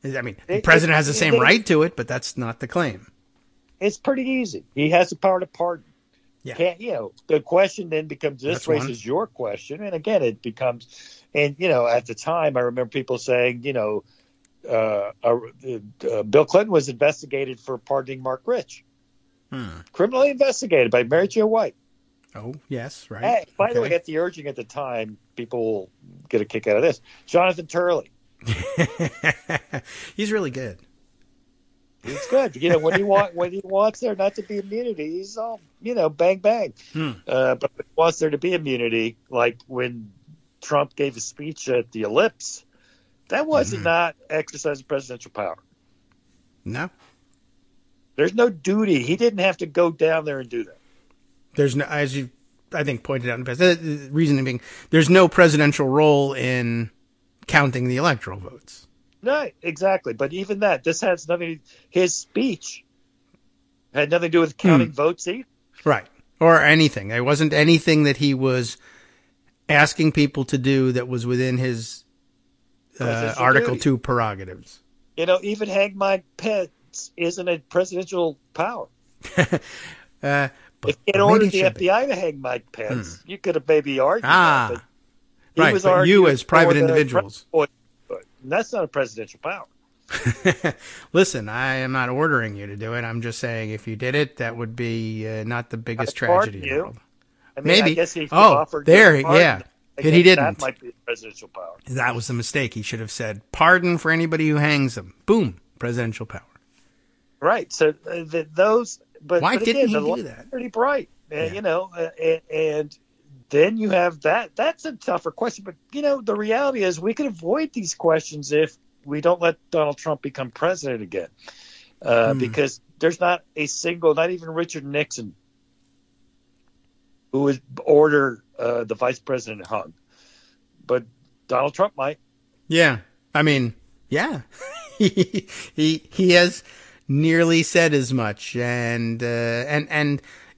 I mean, the president has the same right to it, but that's not the claim. It's pretty easy. He has the power to pardon. Yeah. The question then becomes, this raises your question. And again, it becomes, and, at the time, I remember people saying, Bill Clinton was investigated for pardoning Mark Rich. Criminally investigated by Mary Jo White. Oh, yes, right. Hey, by the way, at the urging at the time, people will get a kick out of this. Jonathan Turley. He's really good. He's good. When he wants there not to be immunity, he's all, bang, bang. But when he wants there to be immunity, like when Trump gave a speech at the Ellipse, that was not exercising presidential power. No. There's no duty. He didn't have to go down there and do that. There's no, as you, I think, pointed out in the past, the reason being, there's no presidential role in counting the electoral votes. No, exactly. But even that, this has nothing. His speech had nothing to do with counting votes either. Right. Or anything. It wasn't anything that he was asking people to do that was within his Article 2 prerogatives. You know, even hang my pets isn't a presidential power. If you had ordered the FBI to hang Mike Pence, you could have maybe argued that. But but you as private individuals. That's not a presidential power. Listen, I am not ordering you to do it. I'm just saying if you did it, that would be not the biggest tragedy in the world. I mean, maybe. I guess he offered yeah. But he didn't. That might be a presidential power. That was the mistake. He should have said, pardon for anybody who hangs them. Boom. Presidential power. Right. So those... But why didn't again, he do that? Pretty bright, you know, and then you have that. That's a tougher question. But you know, the reality is we could avoid these questions if we don't let Donald Trump become president again, because there's not a single, not even Richard Nixon, who would order the vice president hung, but Donald Trump might. Yeah, I mean, yeah, he has nearly said as much, and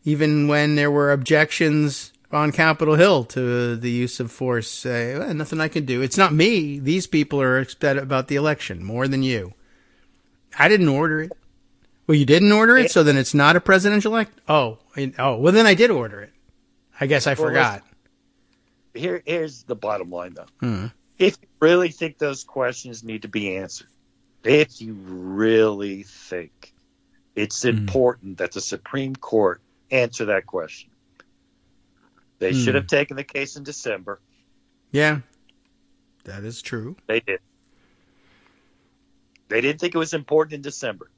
even when there were objections on Capitol Hill to the use of force, well, nothing I can do. It's not me. These people are upset about the election more than you. I didn't order it. Well, you didn't order it, so then it's not a presidential act? Oh, well, then I did order it. I guess I forgot. Here's the bottom line, though. If you really think those questions need to be answered, if you really think it's important that the Supreme Court answer that question, they should have taken the case in December. Yeah, that is true. They did. They didn't think it was important in December,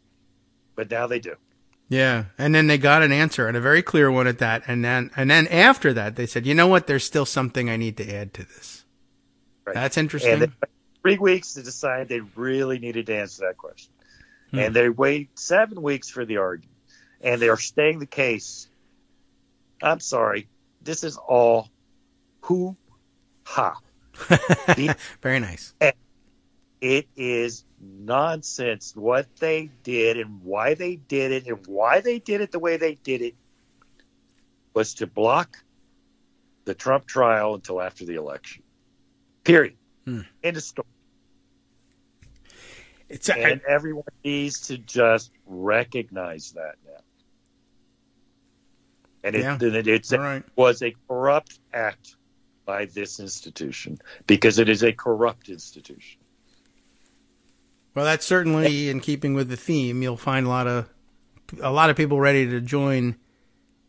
but now they do. Yeah, and then they got an answer, and a very clear one at that. And then after that, they said, you know what, there's still something I need to add to this. Right. That's interesting. And 3 weeks to decide they really needed to answer that question. And they wait 7 weeks for the argument. And they are staying the case. I'm sorry. This is all hoo-ha. Very nice. And it is nonsense what they did and why they did it. And why they did it the way they did it was to block the Trump trial until after the election. Period. End of story. And everyone needs to just recognize that now. And it was a corrupt act by this institution because it is a corrupt institution. Well, that's certainly in keeping with the theme. You'll find a lot of people ready to join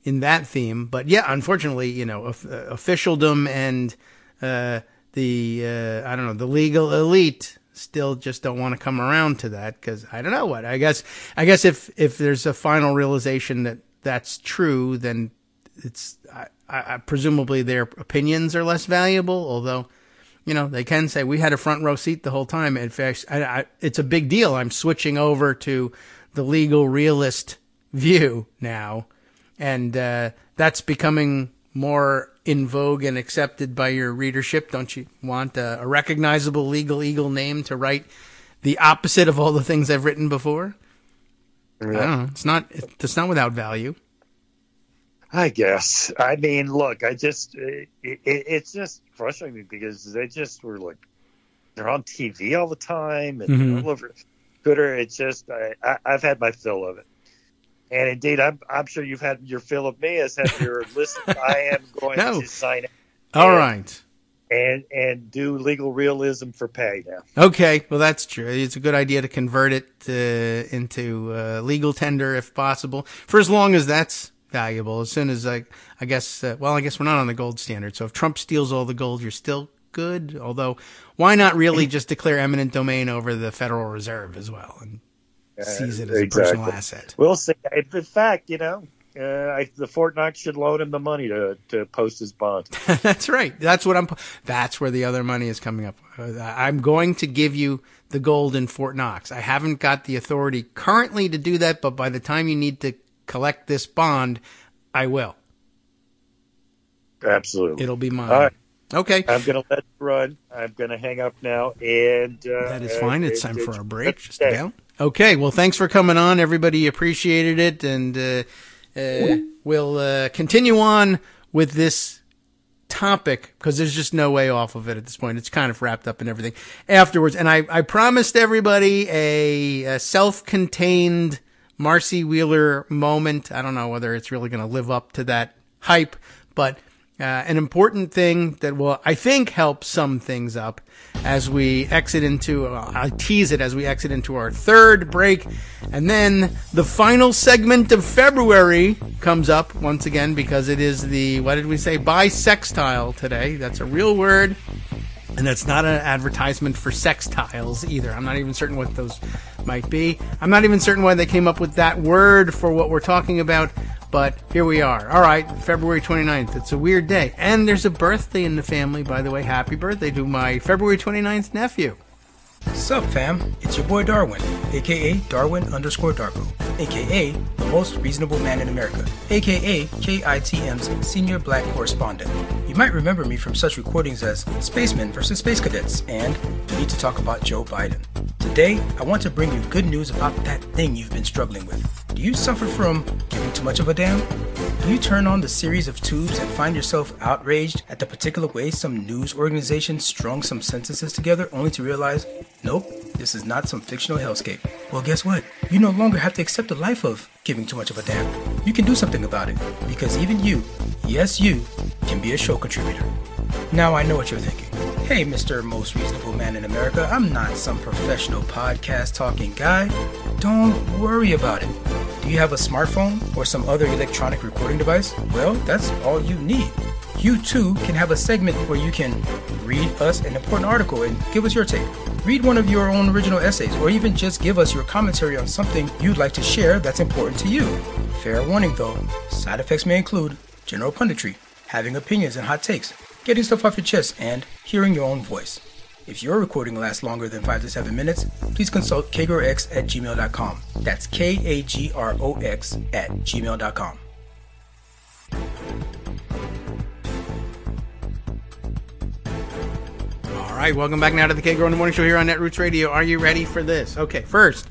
in that theme. But yeah, unfortunately, you know, officialdom and the legal elite still just don't want to come around to that because I don't know what. I guess if there's a final realization that that's true, then it's presumably their opinions are less valuable. Although, you know, they can say we had a front row seat the whole time. In fact, it's a big deal. I'm switching over to the legal realist view now, and that's becoming more in vogue and accepted by your readership. Don't you want a recognizable legal eagle name to write the opposite of all the things I've written before? Yeah. I don't know. It's not without value. I guess. I mean, look, it's just frustrating because they just were like, they're on TV all the time and all over Twitter. It's just, I've had my fill of it. And indeed, I'm sure you've had your fill of me as have your listen. I am going to sign it. All right. And do legal realism for pay now. Okay. Well, that's true. It's a good idea to convert it into legal tender if possible, for as long as that's valuable. As soon as I guess we're not on the gold standard. So if Trump steals all the gold, you're still good. Although, why not really just declare eminent domain over the Federal Reserve as well and seize it as a personal asset? We'll see. In fact, you know, the Fort Knox should loan him the money to post his bond. That's right. That's where the other money is coming up. I'm going to give you the gold in Fort Knox. I haven't got the authority currently to do that, but by the time you need to collect this bond, I will. Absolutely. It'll be mine. All right. Okay. I'm going to let it run. I'm going to hang up now. And that is fine. It's time for our break. Just about. Okay. Well, thanks for coming on. Everybody appreciated it. And we'll continue on with this topic, because there's just no way off of it at this point. It's kind of wrapped up in everything afterwards. And I promised everybody a self-contained Marcy Wheeler moment. I don't know whether it's really going to live up to that hype, but an important thing that will, I think, help sum things up as we exit into, I tease it as we exit into our third break. And then the final segment of February comes up once again, because it is the, what did we say, Bissextile today. That's a real word. And that's not an advertisement for sextiles either. I'm not even certain what those might be. I'm not even certain why they came up with that word for what we're talking about. But here we are. All right, February 29th. It's a weird day. And there's a birthday in the family, by the way. Happy birthday to my February 29th nephew. Sup, fam? It's your boy Darwin, a.k.a. Darwin_Darko, a.k.a. the most reasonable man in America, a.k.a. KITM's senior black correspondent. You might remember me from such recordings as Spacemen vs. Space Cadets and We Need to Talk About Joe Biden. Today, I want to bring you good news about that thing you've been struggling with. Do you suffer from giving too much of a damn? Do you turn on the series of tubes and find yourself outraged at the particular way some news organization strung some sentences together only to realize, nope, this is not some fictional hellscape? Well, guess what? You no longer have to accept the life of giving too much of a damn. You can do something about it, because even you, yes you, can be a show contributor. Now I know what you're thinking. Hey, Mr. Most Reasonable Man in America, I'm not some professional podcast talking guy. Don't worry about it. Do you have a smartphone or some other electronic recording device? Well, that's all you need. You too can have a segment where you can read us an important article and give us your take. Read one of your own original essays, or even just give us your commentary on something you'd like to share that's important to you. Fair warning though, side effects may include general punditry, having opinions and hot takes, getting stuff off your chest, and hearing your own voice. If your recording lasts longer than 5 to 7 minutes, please consult kagrox@gmail.com. That's KAGROX@gmail.com. All right, welcome back now to the Kagro in the Morning Show here on Netroots Radio. Are you ready for this? Okay, first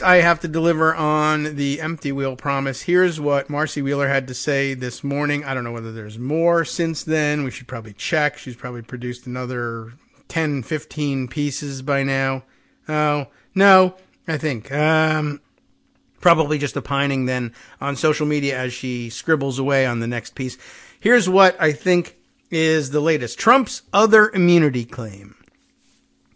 I have to deliver on the empty wheel promise. Here's what Marcy Wheeler had to say this morning. I don't know whether there's more since then. We should probably check. She's probably produced another 10, 15 pieces by now. Oh, no, I think. Probably just opining then on social media as she scribbles away on the next piece. Here's what I think is the latest. Trump's other immunity claim.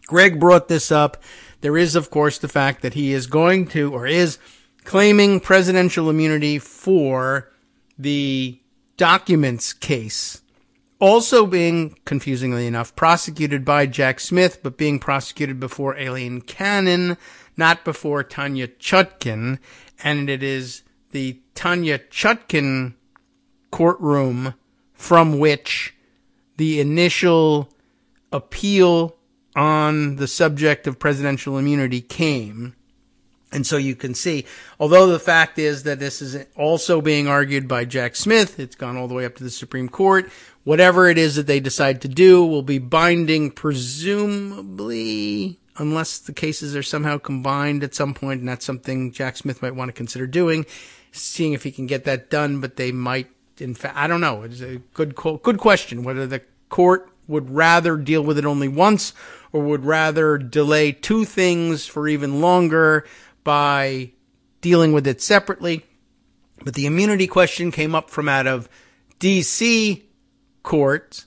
Greg brought this up. There is, of course, the fact that he is going to, or is claiming presidential immunity for the documents case. Also being, confusingly enough, prosecuted by Jack Smith, but being prosecuted before Aileen Cannon, not before Tanya Chutkan. And it is the Tanya Chutkan courtroom from which the initial appeal on the subject of presidential immunity came. And so you can see, although the fact is that this is also being argued by Jack Smith, it's gone all the way up to the Supreme Court. Whatever it is that they decide to do will be binding, presumably, unless the cases are somehow combined at some point, and that's something Jack Smith might want to consider doing, seeing if he can get that done, but they might, in fact, I don't know. It's a good question, whether the court would rather deal with it only once or would rather delay two things for even longer by dealing with it separately. But the immunity question came up from out of D.C. court,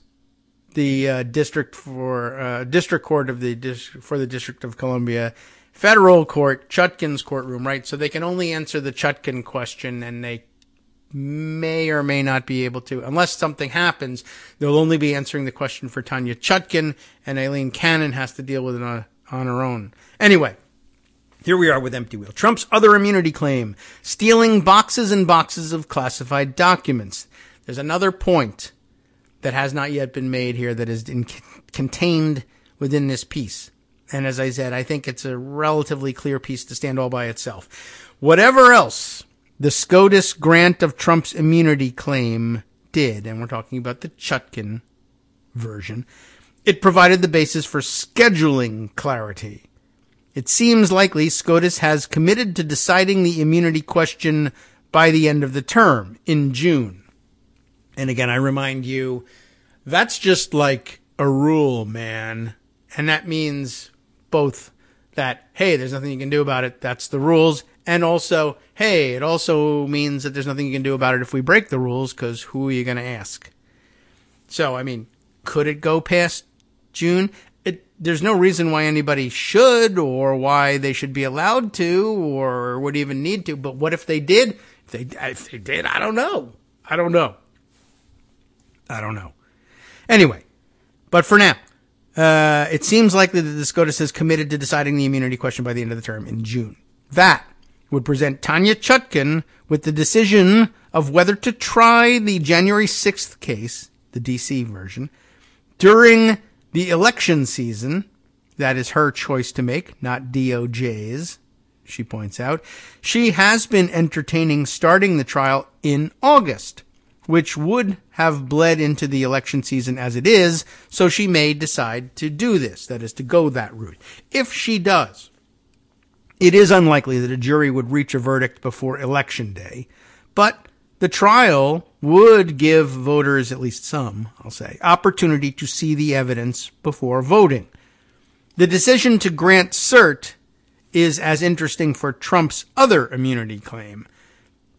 the district court of the District of Columbia, federal court, Chutkan's courtroom, right? So they can only answer the Chutkan question, and they may or may not be able to, unless something happens. They'll only be answering the question for Tanya Chutkan, and Aileen Cannon has to deal with it on her own. Anyway, here we are with Empty Wheel. Trump's other immunity claim, stealing boxes and boxes of classified documents. There's another point that has not yet been made here that is contained within this piece. And as I said, I think it's a relatively clear piece to stand all by itself. Whatever else the SCOTUS grant of Trump's immunity claim did, and we're talking about the Chutkan version, it provided the basis for scheduling clarity. It seems likely SCOTUS has committed to deciding the immunity question by the end of the term, in June. And again, I remind you, that's just like a rule, man. And that means both that, hey, there's nothing you can do about it. That's the rules. And also, hey, it also means that there's nothing you can do about it if we break the rules, because who are you going to ask? So, I mean, could it go past June? There's no reason why anybody should, or why they should be allowed to, or would even need to. But what if they did? If they did, I don't know. I don't know. Anyway, but for now, it seems likely that the SCOTUS is committed to deciding the immunity question by the end of the term in June. That would present Tanya Chutkan with the decision of whether to try the January 6th case, the D.C. version, during the election season. That is her choice to make, not DOJ's, she points out. She has been entertaining starting the trial in August, which would have bled into the election season as it is, so she may decide to do this, that is, to go that route. If she does, it is unlikely that a jury would reach a verdict before Election Day, but the trial would give voters, at least some, I'll say, opportunity to see the evidence before voting. The decision to grant cert is as interesting for Trump's other immunity claim,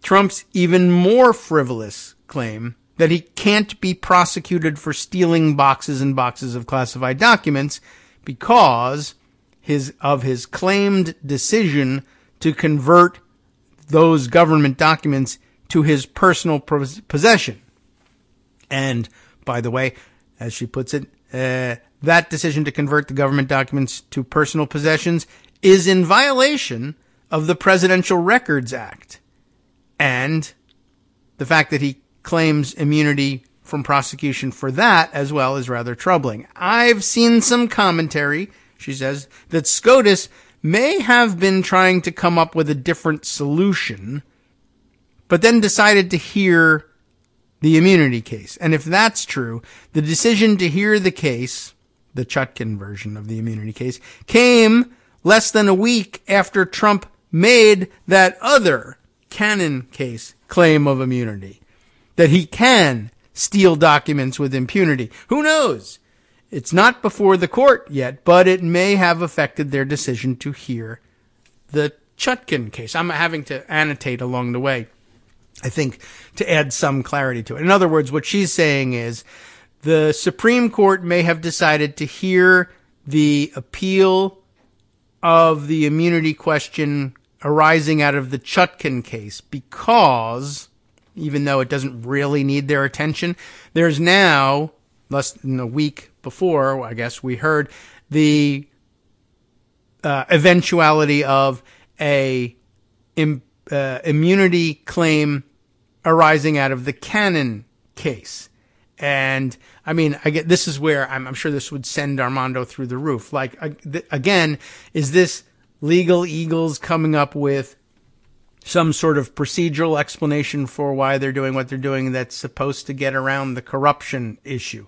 Trump's even more frivolous claim that he can't be prosecuted for stealing boxes and boxes of classified documents because of his claimed decision to convert those government documents to his personal possession. And, by the way, as she puts it, that decision to convert the government documents to personal possessions is in violation of the Presidential Records Act. And the fact that he claims immunity from prosecution for that as well is rather troubling. I've seen some commentary, she says, that SCOTUS may have been trying to come up with a different solution, but then decided to hear the immunity case. And if that's true, the decision to hear the case, the Chutkan version of the immunity case, came less than a week after Trump made that other Cannon case claim of immunity, that he can steal documents with impunity. Who knows? It's not before the court yet, but it may have affected their decision to hear the Chutkan case. I'm having to annotate along the way, I think, to add some clarity to it. In other words, what she's saying is the Supreme Court may have decided to hear the appeal of the immunity question arising out of the Chutkan case because, even though it doesn't really need their attention, there's now, less than a week before, I guess, we heard the eventuality of a immunity claim arising out of the Cannon case. And I mean, this is where I'm sure this would send Armando through the roof. Like, again, is this legal eagles coming up with some sort of procedural explanation for why they're doing what they're doing that's supposed to get around the corruption issue?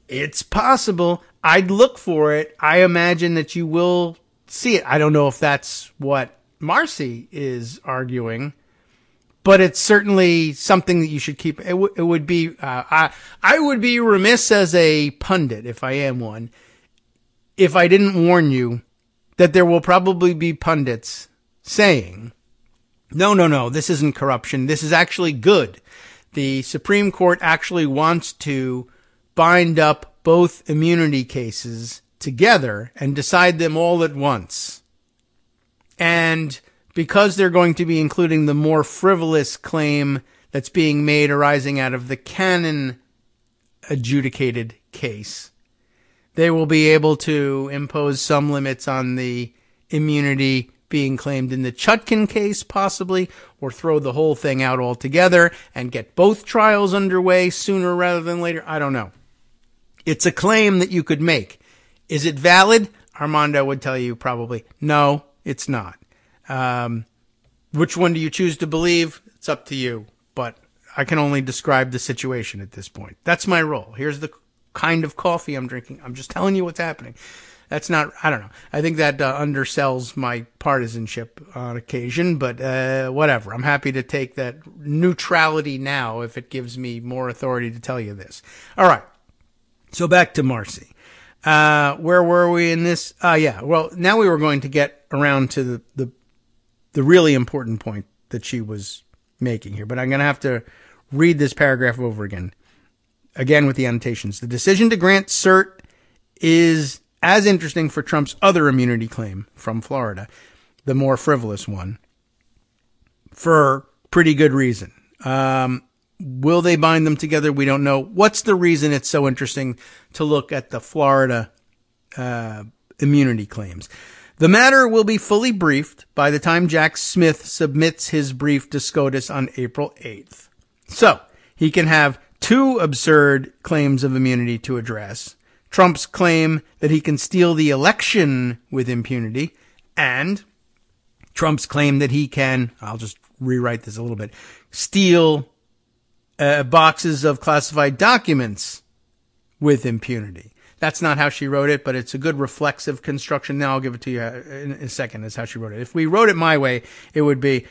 It's possible. I'd look for it. I imagine that you will see it. I don't know if that's what Marcy is arguing, but it's certainly something that you should keep. It would be, I would be remiss as a pundit, if I am one, if I didn't warn you that there will probably be pundits saying, no, this isn't corruption. This is actually good. The Supreme Court actually wants to bind up both immunity cases together and decide them all at once. And because they're going to be including the more frivolous claim that's being made arising out of the Cannon adjudicated case, they will be able to impose some limits on the immunity being claimed in the Chutkan case, possibly, or throw the whole thing out altogether and get both trials underway sooner rather than later. I don't know. It's a claim that you could make. Is it valid? Armando would tell you probably, no, it's not. Which one do you choose to believe? It's up to you. But I can only describe the situation at this point. That's my role. Here's the kind of coffee I'm drinking. I'm just telling you what's happening. that's not, I don't know. I think that undersells my partisanship on occasion, but whatever. I'm happy to take that neutrality now if it gives me more authority to tell you this. All right. So back to Marcy. Where were we in this? Yeah. Well, now we were going to get around to the really important point that she was making here, but I'm going to have to read this paragraph over again with the annotations. The decision to grant cert is as interesting for Trump's other immunity claim from Florida, the more frivolous one, for pretty good reason. Will they bind them together? We don't know. What's the reason it's so interesting to look at the Florida immunity claims? The matter will be fully briefed by the time Jack Smith submits his brief to SCOTUS on April 8th. So, he can have two absurd claims of immunity to address. Trump's claim that he can steal the election with impunity, and Trump's claim that he can, I'll just rewrite this a little bit, steal boxes of classified documents with impunity. That's not how she wrote it, but it's a good reflexive construction. Now I'll give it to you in a second as how she wrote it. If we wrote it my way, it would be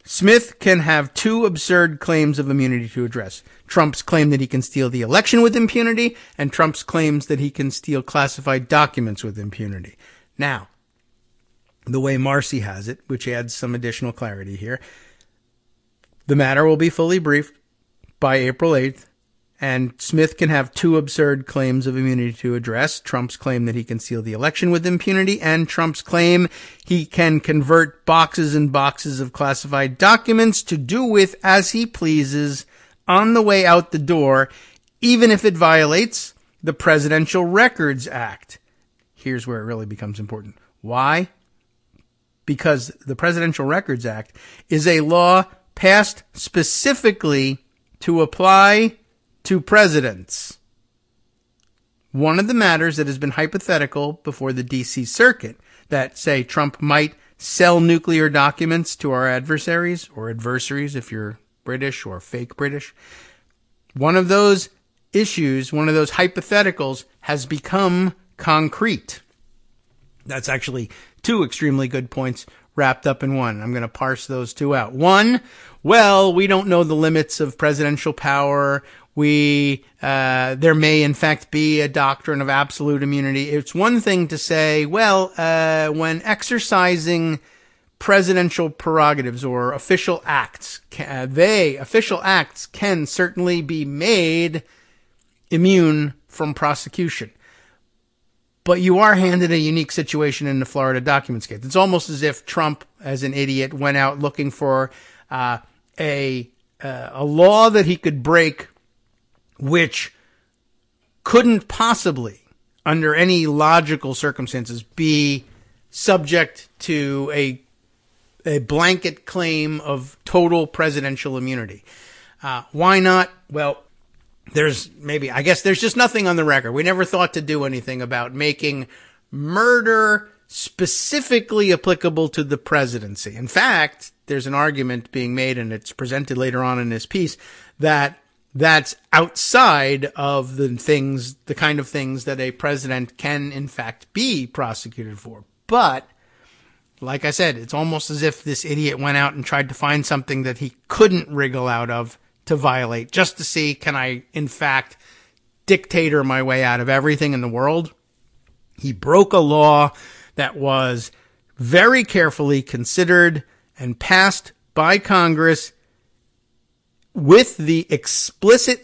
Smith can have two absurd claims of immunity to address. Trump's claim that he can steal the election with impunity, and Trump's claims that he can steal classified documents with impunity. Now, the way Marcy has it, which adds some additional clarity here, the matter will be fully briefed by April 8th, and Smith can have two absurd claims of immunity to address. Trump's claim that he can steal the election with impunity, and Trump's claim he can convert boxes and boxes of classified documents to do with as he pleases on the way out the door, even if it violates the Presidential Records Act. Here's where it really becomes important. Why? Because the Presidential Records Act is a law passed specifically to apply to presidents. One of the matters that has been hypothetical before the D.C. Circuit that say Trump might sell nuclear documents to our adversaries or adversaries if you're British or fake British. One of those issues, one of those hypotheticals has become concrete. That's actually two extremely good points wrapped up in one. I'm going to parse those two out. One, well, we don't know the limits of presidential power. There may in fact be a doctrine of absolute immunity. It's one thing to say, well, when exercising presidential prerogatives or official acts, official acts can certainly be made immune from prosecution. But you are handed a unique situation in the Florida documents case. It's almost as if Trump, as an idiot, went out looking for a law that he could break, which couldn't possibly, under any logical circumstances, be subject to a blanket claim of total presidential immunity. Why not? Well, there's just nothing on the record. We never thought to do anything about making murder specifically applicable to the presidency. In fact, there's an argument being made, and it's presented later on in this piece, that that's outside of the kind of things that a president can, in fact, be prosecuted for. But, like I said, it's almost as if this idiot went out and tried to find something that he couldn't wriggle out of to violate, just to see, can I, in fact, dictator my way out of everything in the world? He broke a law that was very carefully considered and passed by Congress with the explicit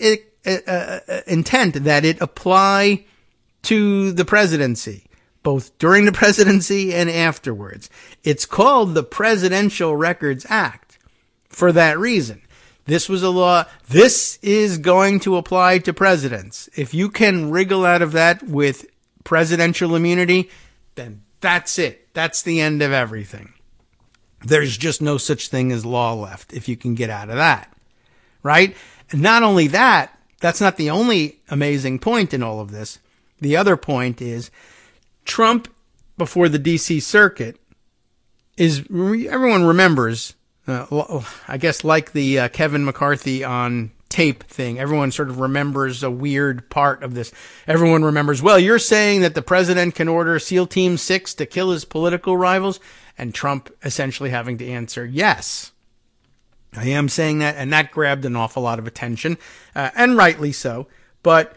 intent that it apply to the presidency, both during the presidency and afterwards. It's called the Presidential Records Act for that reason. This was a law. This is going to apply to presidents. If you can wriggle out of that with presidential immunity, then that's it. That's the end of everything. There's just no such thing as law left if you can get out of that. Right? And not only that, that's not the only amazing point in all of this. The other point is Trump, before the D.C. Circuit, everyone remembers, I guess like the Kevin McCarthy on tape thing. Everyone sort of remembers a weird part of this. Everyone remembers, well, you're saying that the president can order SEAL Team 6 to kill his political rivals, and Trump essentially having to answer, yes, I am saying that, and that grabbed an awful lot of attention, and rightly so. But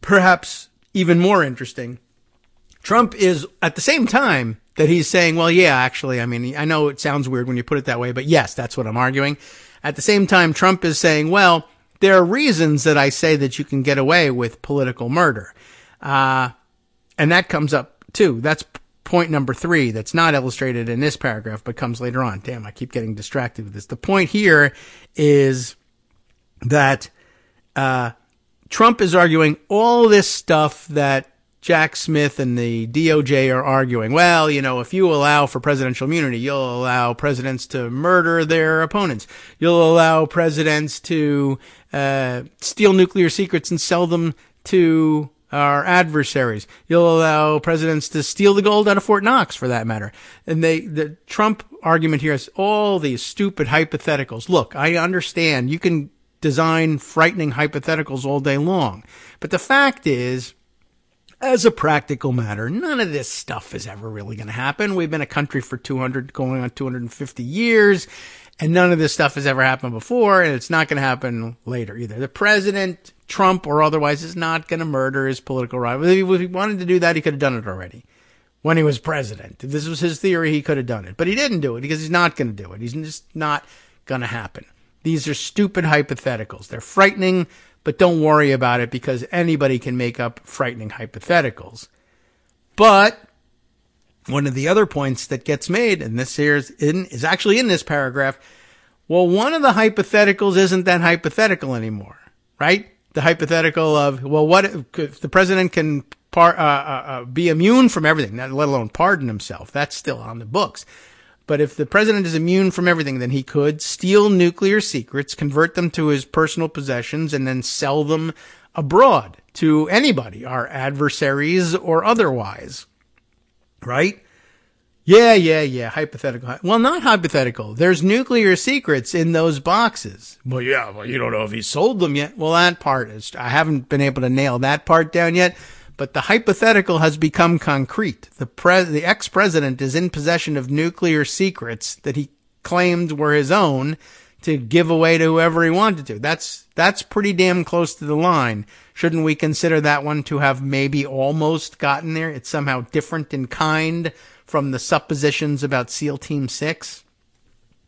perhaps even more interesting, Trump is, at the same time that he's saying, well, yeah, actually, I mean, I know it sounds weird when you put it that way, but yes, that's what I'm arguing. At the same time, Trump is saying, well, there are reasons that I say that you can get away with political murder. And that comes up, too. That's point number 3 that's not illustrated in this paragraph, but comes later on. Damn, I keep getting distracted with this. The point here is that Trump is arguing all this stuff that Jack Smith and the DOJ are arguing. Well, you know, if you allow for presidential immunity, you'll allow presidents to murder their opponents. You'll allow presidents to steal nuclear secrets and sell them to our adversaries. You'll allow presidents to steal the gold out of Fort Knox, for that matter. And the Trump argument here is all these stupid hypotheticals. Look, I understand you can design frightening hypotheticals all day long, but the fact is, as a practical matter, none of this stuff is ever really going to happen. We've been a country for 200, going on 250 years, and none of this stuff has ever happened before, and it's not going to happen later either. The president, Trump or otherwise, is not going to murder his political rival. If he wanted to do that, he could have done it already when he was president. If this was his theory, he could have done it. But he didn't do it because he's not going to do it. He's just not going to happen. These are stupid hypotheticals. They're frightening, but don't worry about it because anybody can make up frightening hypotheticals. But one of the other points that gets made, and this here is actually in this paragraph, well, one of the hypotheticals isn't that hypothetical anymore, right? The hypothetical of, well, what if the president can be immune from everything, let alone pardon himself? That's still on the books. But if the president is immune from everything, then he could steal nuclear secrets, convert them to his personal possessions, and then sell them abroad to anybody, our adversaries or otherwise. Right? Yeah. Hypothetical. Well, not hypothetical. There's nuclear secrets in those boxes. Well, yeah, well, you don't know if he sold them yet. Well, that part is, I haven't been able to nail that part down yet. But the hypothetical has become concrete. The ex-president is in possession of nuclear secrets that he claimed were his own to give away to whoever he wanted to. That's pretty damn close to the line. Shouldn't we consider that one to have maybe almost gotten there? It's somehow different in kind from the suppositions about SEAL Team 6?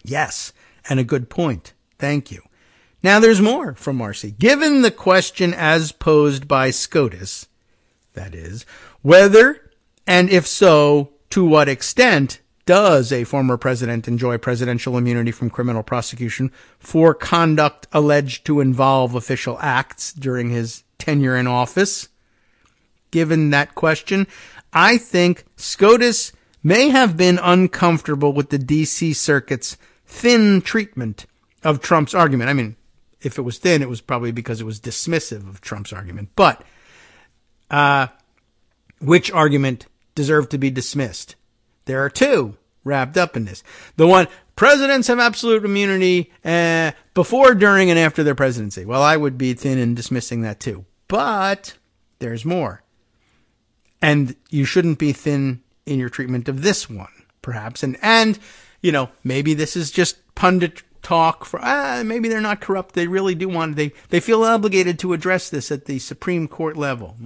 Yes, and a good point. Thank you. Now there's more from Marcy. Given the question as posed by SCOTUS, that is, whether, and if so, to what extent, does a former president enjoy presidential immunity from criminal prosecution for conduct alleged to involve official acts during his tenure in office? Given that question, I think SCOTUS may have been uncomfortable with the D.C. Circuit's thin treatment of Trump's argument. I mean, if it was thin, it was probably because it was dismissive of Trump's argument. But which argument deserved to be dismissed? There are two wrapped up in this. The one, presidents have absolute immunity before, during, and after their presidency. Well, I would be thin in dismissing that too. But there's more. And you shouldn't be thin in your treatment of this one, perhaps. And you know, maybe this is just pundit talk for, maybe they're not corrupt. They really do want, they feel obligated to address this at the Supreme Court level.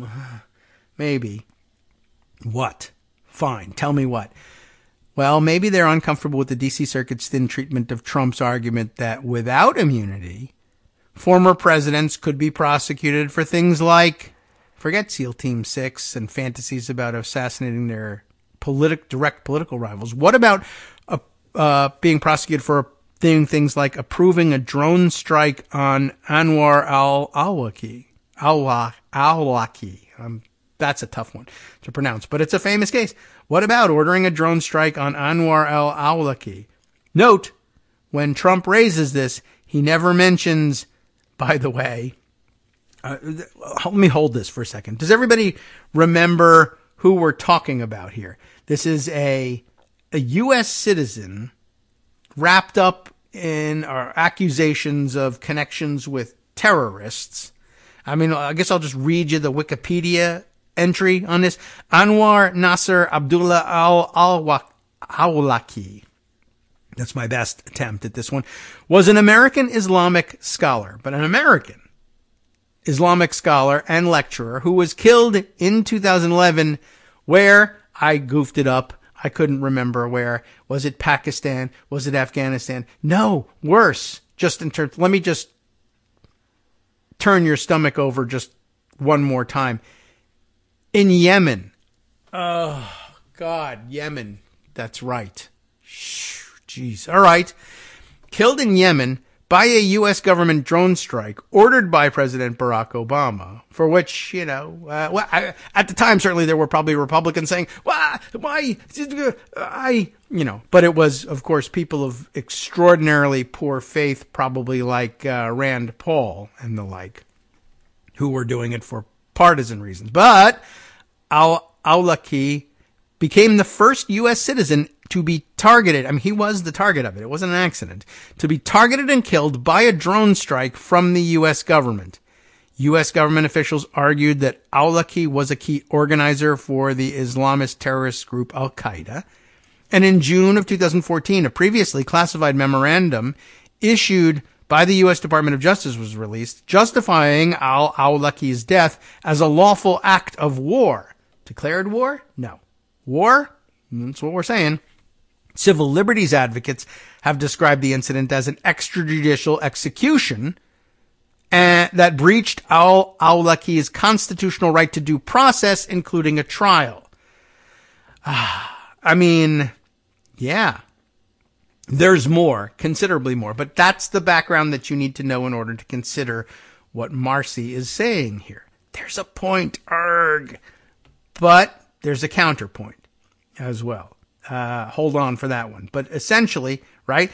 Maybe. What? Fine. Tell me what. Well, maybe they're uncomfortable with the D.C. Circuit's thin treatment of Trump's argument that without immunity, former presidents could be prosecuted for things like, forget SEAL Team 6 and fantasies about assassinating their direct political rivals. What about being prosecuted for doing things like approving a drone strike on Anwar al-Awlaki? Al-Awlaki. That's a tough one to pronounce, but it's a famous case. What about ordering a drone strike on Anwar al-Awlaki? Note, when Trump raises this, he never mentions, by the way, let me hold this for a second. Does everybody remember who we're talking about here? This is a U.S. citizen wrapped up or accusations of connections with terrorists. I mean, I guess I'll just read you the Wikipedia entry on this. Anwar Nasser Abdulla al-Awlaki, that's my best attempt at this one, was an American Islamic scholar, but an American Islamic scholar and lecturer who was killed in 2011 where, I goofed it up, I couldn't remember where. Was it Pakistan? Was it Afghanistan? No, worse. Just in terms, let me just turn your stomach over just one more time. In Yemen. Oh, God, Yemen. That's right. Jeez. All right. Killed in Yemen by a U.S. government drone strike ordered by President Barack Obama, for which, at the time, certainly there were probably Republicans saying, why, but it was, of course, people of extraordinarily poor faith, probably like Rand Paul and the like, who were doing it for partisan reasons. But al-Awlaki became the first U.S. citizen to be targeted. I mean, he was the target of it. It wasn't an accident. To be targeted and killed by a drone strike from the U.S. government. U.S. government officials argued that al-Awlaki was a key organizer for the Islamist terrorist group Al-Qaeda. And in June of 2014, a previously classified memorandum issued by the U.S. Department of Justice was released, justifying al-Awlaki's death as a lawful act of war. Declared war? No. War? That's what we're saying. Civil liberties advocates have described the incident as an extrajudicial execution that breached al-Awlaki's constitutional right to due process, including a trial. I mean, yeah, there's more, considerably more, but that's the background that you need to know in order to consider what Marcy is saying here. There's a point, but there's a counterpoint as well. Hold on for that one. But essentially, right,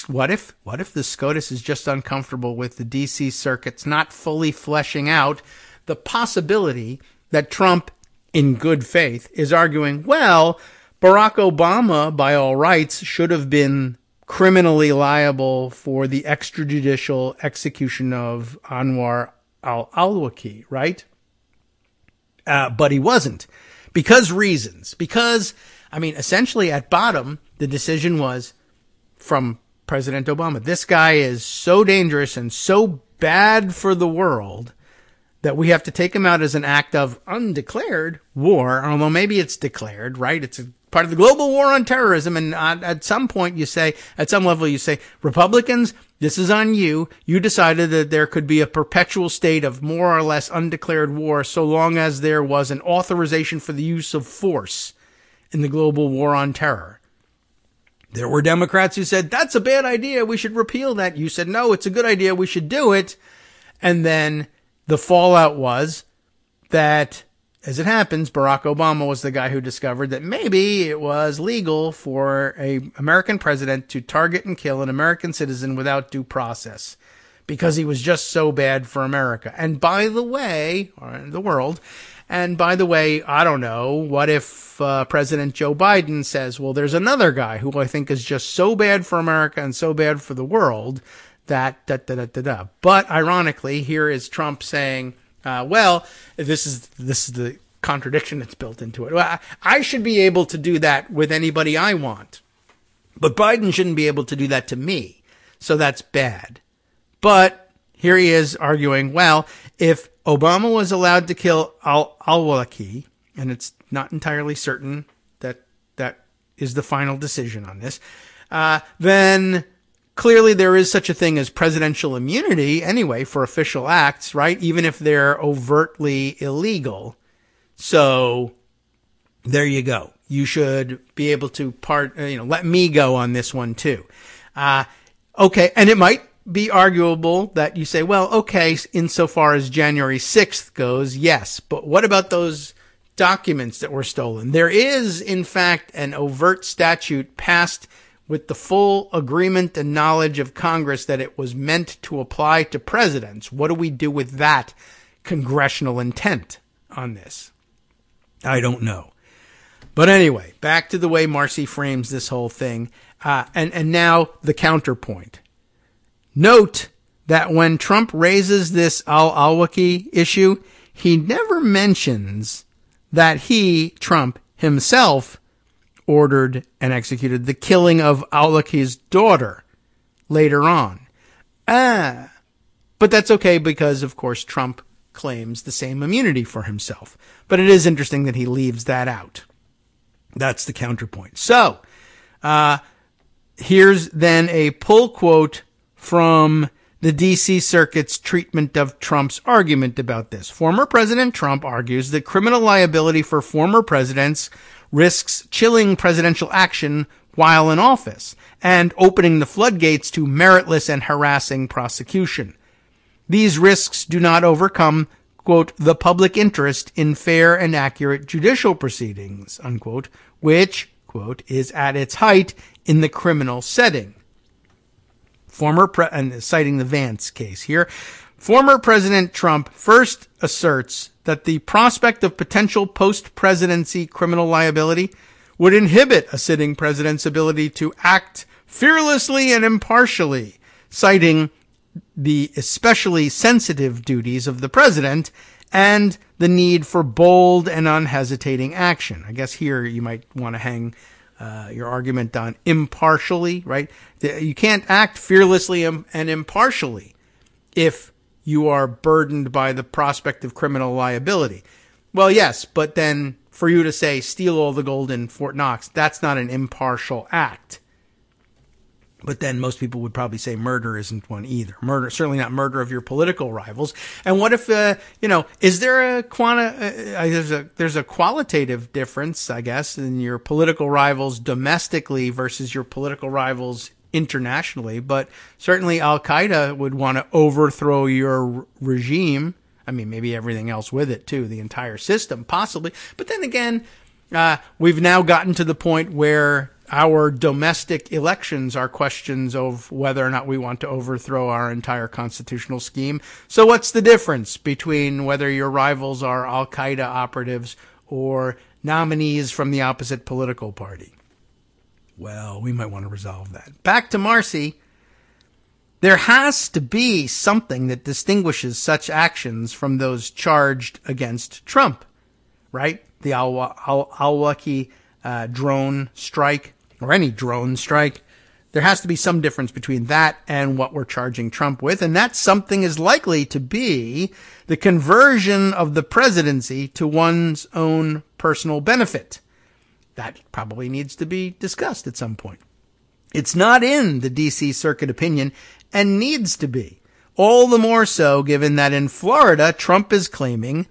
what if the SCOTUS is just uncomfortable with the D.C. circuits not fully fleshing out the possibility that Trump, in good faith, is arguing, well, Barack Obama, by all rights, should have been criminally liable for the extrajudicial execution of Anwar al-Awlaki, right? But he wasn't. Because, I mean, essentially at bottom, the decision was from President Obama. This guy is so dangerous and so bad for the world that we have to take him out as an act of undeclared war, although maybe it's declared, right? It's a part of the global war on terrorism. And at some point you say, at some level you say, Republicans, this is on you. You decided that there could be a perpetual state of more or less undeclared war so long as there was an authorization for the use of force in the global war on terror. There were Democrats who said, that's a bad idea. We should repeal that. You said, no, it's a good idea. We should do it. And then the fallout was that, as it happens, Barack Obama was the guy who discovered that maybe it was legal for an American president to target and kill an American citizen without due process because he was just so bad for America. And by the way, or the world, and by the way, I don't know, what if President Joe Biden says, well, there's another guy who I think is just so bad for America and so bad for the world that da-da-da-da-da. But ironically, here is Trump saying, well, this is the contradiction that's built into it. Well, I should be able to do that with anybody I want, but Biden shouldn't be able to do that to me. So that's bad. But here he is arguing, well, if Obama was allowed to kill al-Awlaki, and it's not entirely certain that that is the final decision on this, then clearly there is such a thing as presidential immunity anyway for official acts, right? Even if they're overtly illegal. So there you go. You should be able to let me go on this one too. Okay. And it might be arguable that you say, well, okay, insofar as January 6th goes, yes. But what about those documents that were stolen? There is, in fact, an overt statute passed with the full agreement and knowledge of Congress that it was meant to apply to presidents. What do we do with that congressional intent on this? I don't know. But anyway, back to the way Marcy frames this whole thing. And now the counterpoint. Note that when Trump raises this al-Awlaki issue, he never mentions that he, Trump himself, ordered and executed the killing of al-Awlaki's daughter later on. But that's okay because, of course, Trump claims the same immunity for himself. But it is interesting that he leaves that out. That's the counterpoint. So, here's then a pull quote from the D.C. Circuit's treatment of Trump's argument about this. Former President Trump argues that criminal liability for former presidents risks chilling presidential action while in office and opening the floodgates to meritless and harassing prosecution. These risks do not overcome, quote, the public interest in fair and accurate judicial proceedings, unquote, which, quote, is at its height in the criminal setting. And citing the Vance case here, former President Trump first asserts that the prospect of potential post-presidency criminal liability would inhibit a sitting president's ability to act fearlessly and impartially, citing the especially sensitive duties of the president and the need for bold and unhesitating action. I guess here you might want to hang your argument on impartially, right? You can't act fearlessly and impartially if you are burdened by the prospect of criminal liability. Well, yes, but then for you to say steal all the gold in Fort Knox, that's not an impartial act. But then most people would probably say murder isn't one either. Murder, certainly not murder of your political rivals. And what if, is there there's a qualitative difference, I guess, in your political rivals domestically versus your political rivals internationally. But certainly Al-Qaeda would want to overthrow your regime. I mean, maybe everything else with it too, the entire system, possibly. But then again, we've now gotten to the point where our domestic elections are questions of whether or not we want to overthrow our entire constitutional scheme. So what's the difference between whether your rivals are Al-Qaeda operatives or nominees from the opposite political party? Well, we might want to resolve that. Back to Marcy. There has to be something that distinguishes such actions from those charged against Trump, right? The al-Awlaki drone strike, or any drone strike. There has to be some difference between that and what we're charging Trump with, and that something is likely to be the conversion of the presidency to one's own personal benefit. That probably needs to be discussed at some point. It's not in the D.C. Circuit opinion and needs to be. All the more so given that in Florida, Trump is claiming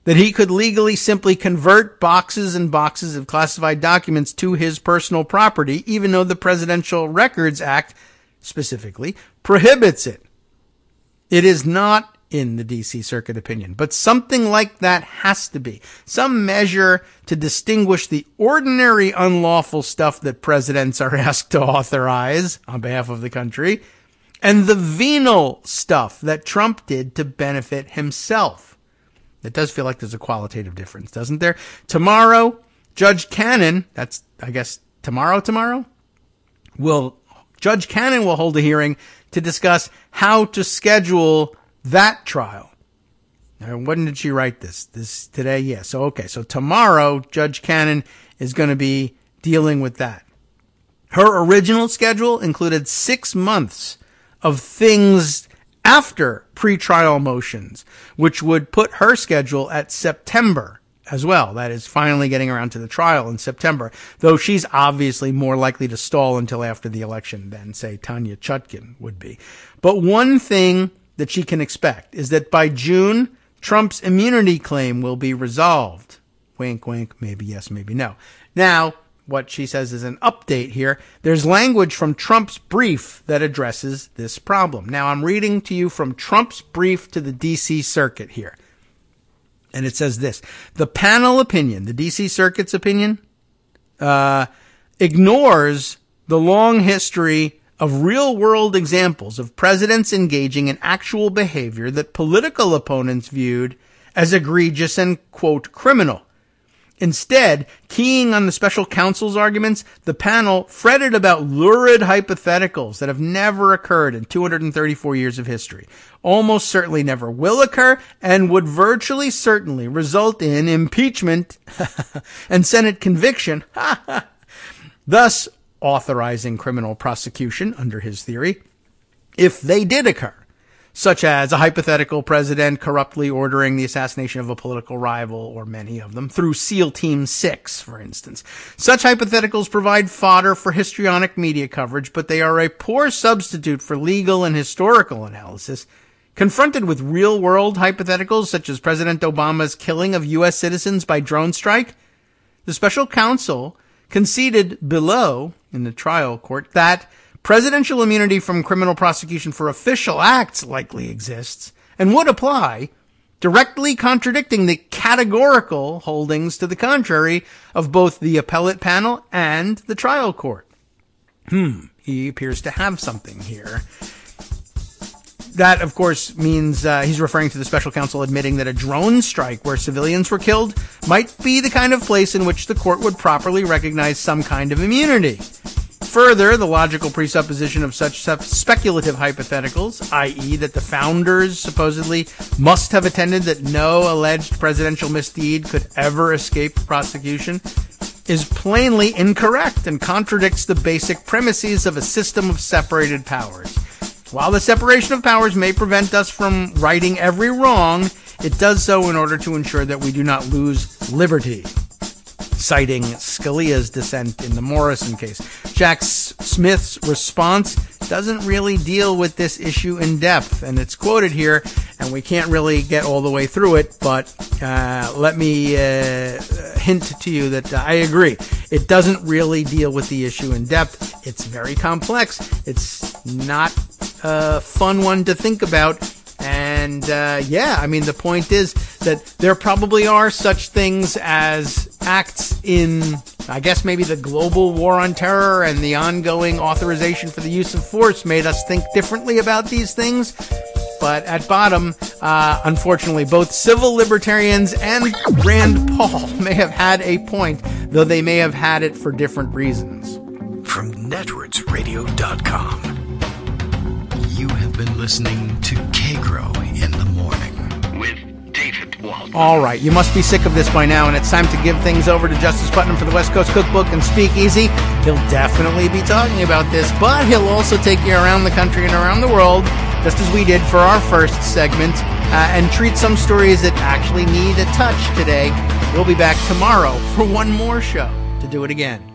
that he could legally simply convert boxes and boxes of classified documents to his personal property, even though the Presidential Records Act specifically prohibits it. It is not in the D.C. Circuit opinion, but something like that has to be. Some measure to distinguish the ordinary unlawful stuff that presidents are asked to authorize on behalf of the country and the venal stuff that Trump did to benefit himself. It does feel like there's a qualitative difference, doesn't there? Tomorrow, Judge Cannon, that's, I guess, tomorrow, Judge Cannon will hold a hearing to discuss how to schedule that trial. Now, when did she write this? This today? Yeah. So tomorrow, Judge Cannon is going to be dealing with that. Her original schedule included 6 months of things after pretrial motions, which would put her schedule at September as well. That is finally getting around to the trial in September, though she's obviously more likely to stall until after the election than, say, Tanya Chutkan would be. But one thing that she can expect is that by June, Trump's immunity claim will be resolved. Wink, wink, maybe yes, maybe no. Now, what she says is an update here. There's language from Trump's brief that addresses this problem. Now, I'm reading to you from Trump's brief to the D.C. Circuit here. And it says this: the panel opinion, the D.C. Circuit's opinion, ignores the long history of real-world examples of presidents engaging in actual behavior that political opponents viewed as egregious and, quote, criminal. Instead, keying on the special counsel's arguments, the panel fretted about lurid hypotheticals that have never occurred in 234 years of history, almost certainly never will occur, and would virtually certainly result in impeachment and Senate conviction, thus authorizing criminal prosecution under his theory, if they did occur, such as a hypothetical president corruptly ordering the assassination of a political rival, or many of them, through SEAL Team 6, for instance. Such hypotheticals provide fodder for histrionic media coverage, but they are a poor substitute for legal and historical analysis. Confronted with real-world hypotheticals, such as President Obama's killing of U.S. citizens by drone strike, the special counsel conceded below, in the trial court, that presidential immunity from criminal prosecution for official acts likely exists and would apply, directly contradicting the categorical holdings to the contrary of both the appellate panel and the trial court. He appears to have something here. That, of course, means he's referring to the special counsel admitting that a drone strike where civilians were killed might be the kind of place in which the court would properly recognize some kind of immunity. Further, the logical presupposition of such speculative hypotheticals, i.e. that the founders supposedly must have attended that no alleged presidential misdeed could ever escape prosecution, is plainly incorrect and contradicts the basic premises of a system of separated powers. While the separation of powers may prevent us from righting every wrong, it does so in order to ensure that we do not lose liberty. Citing Scalia's dissent in the Morrison case, Jack Smith's response doesn't really deal with this issue in depth, and it's quoted here, and we can't really get all the way through it, but let me hint to you that I agree. It doesn't really deal with the issue in depth. It's very complex. It's not a fun one to think about. And, the point is that there probably are such things as acts in, I guess maybe the global war on terror and the ongoing authorization for the use of force made us think differently about these things. But at bottom, unfortunately, both civil libertarians and Rand Paul may have had a point, though they may have had it for different reasons. From networksradio.com. You have been listening to Kagro in the Morning with David Waldman. All right, you must be sick of this by now, and it's time to give things over to Justice Putnam for the West Coast Cookbook and Speakeasy. He'll definitely be talking about this, but he'll also take you around the country and around the world, just as we did for our first segment, and treat some stories that actually need a touch today. We'll be back tomorrow for one more show to do it again.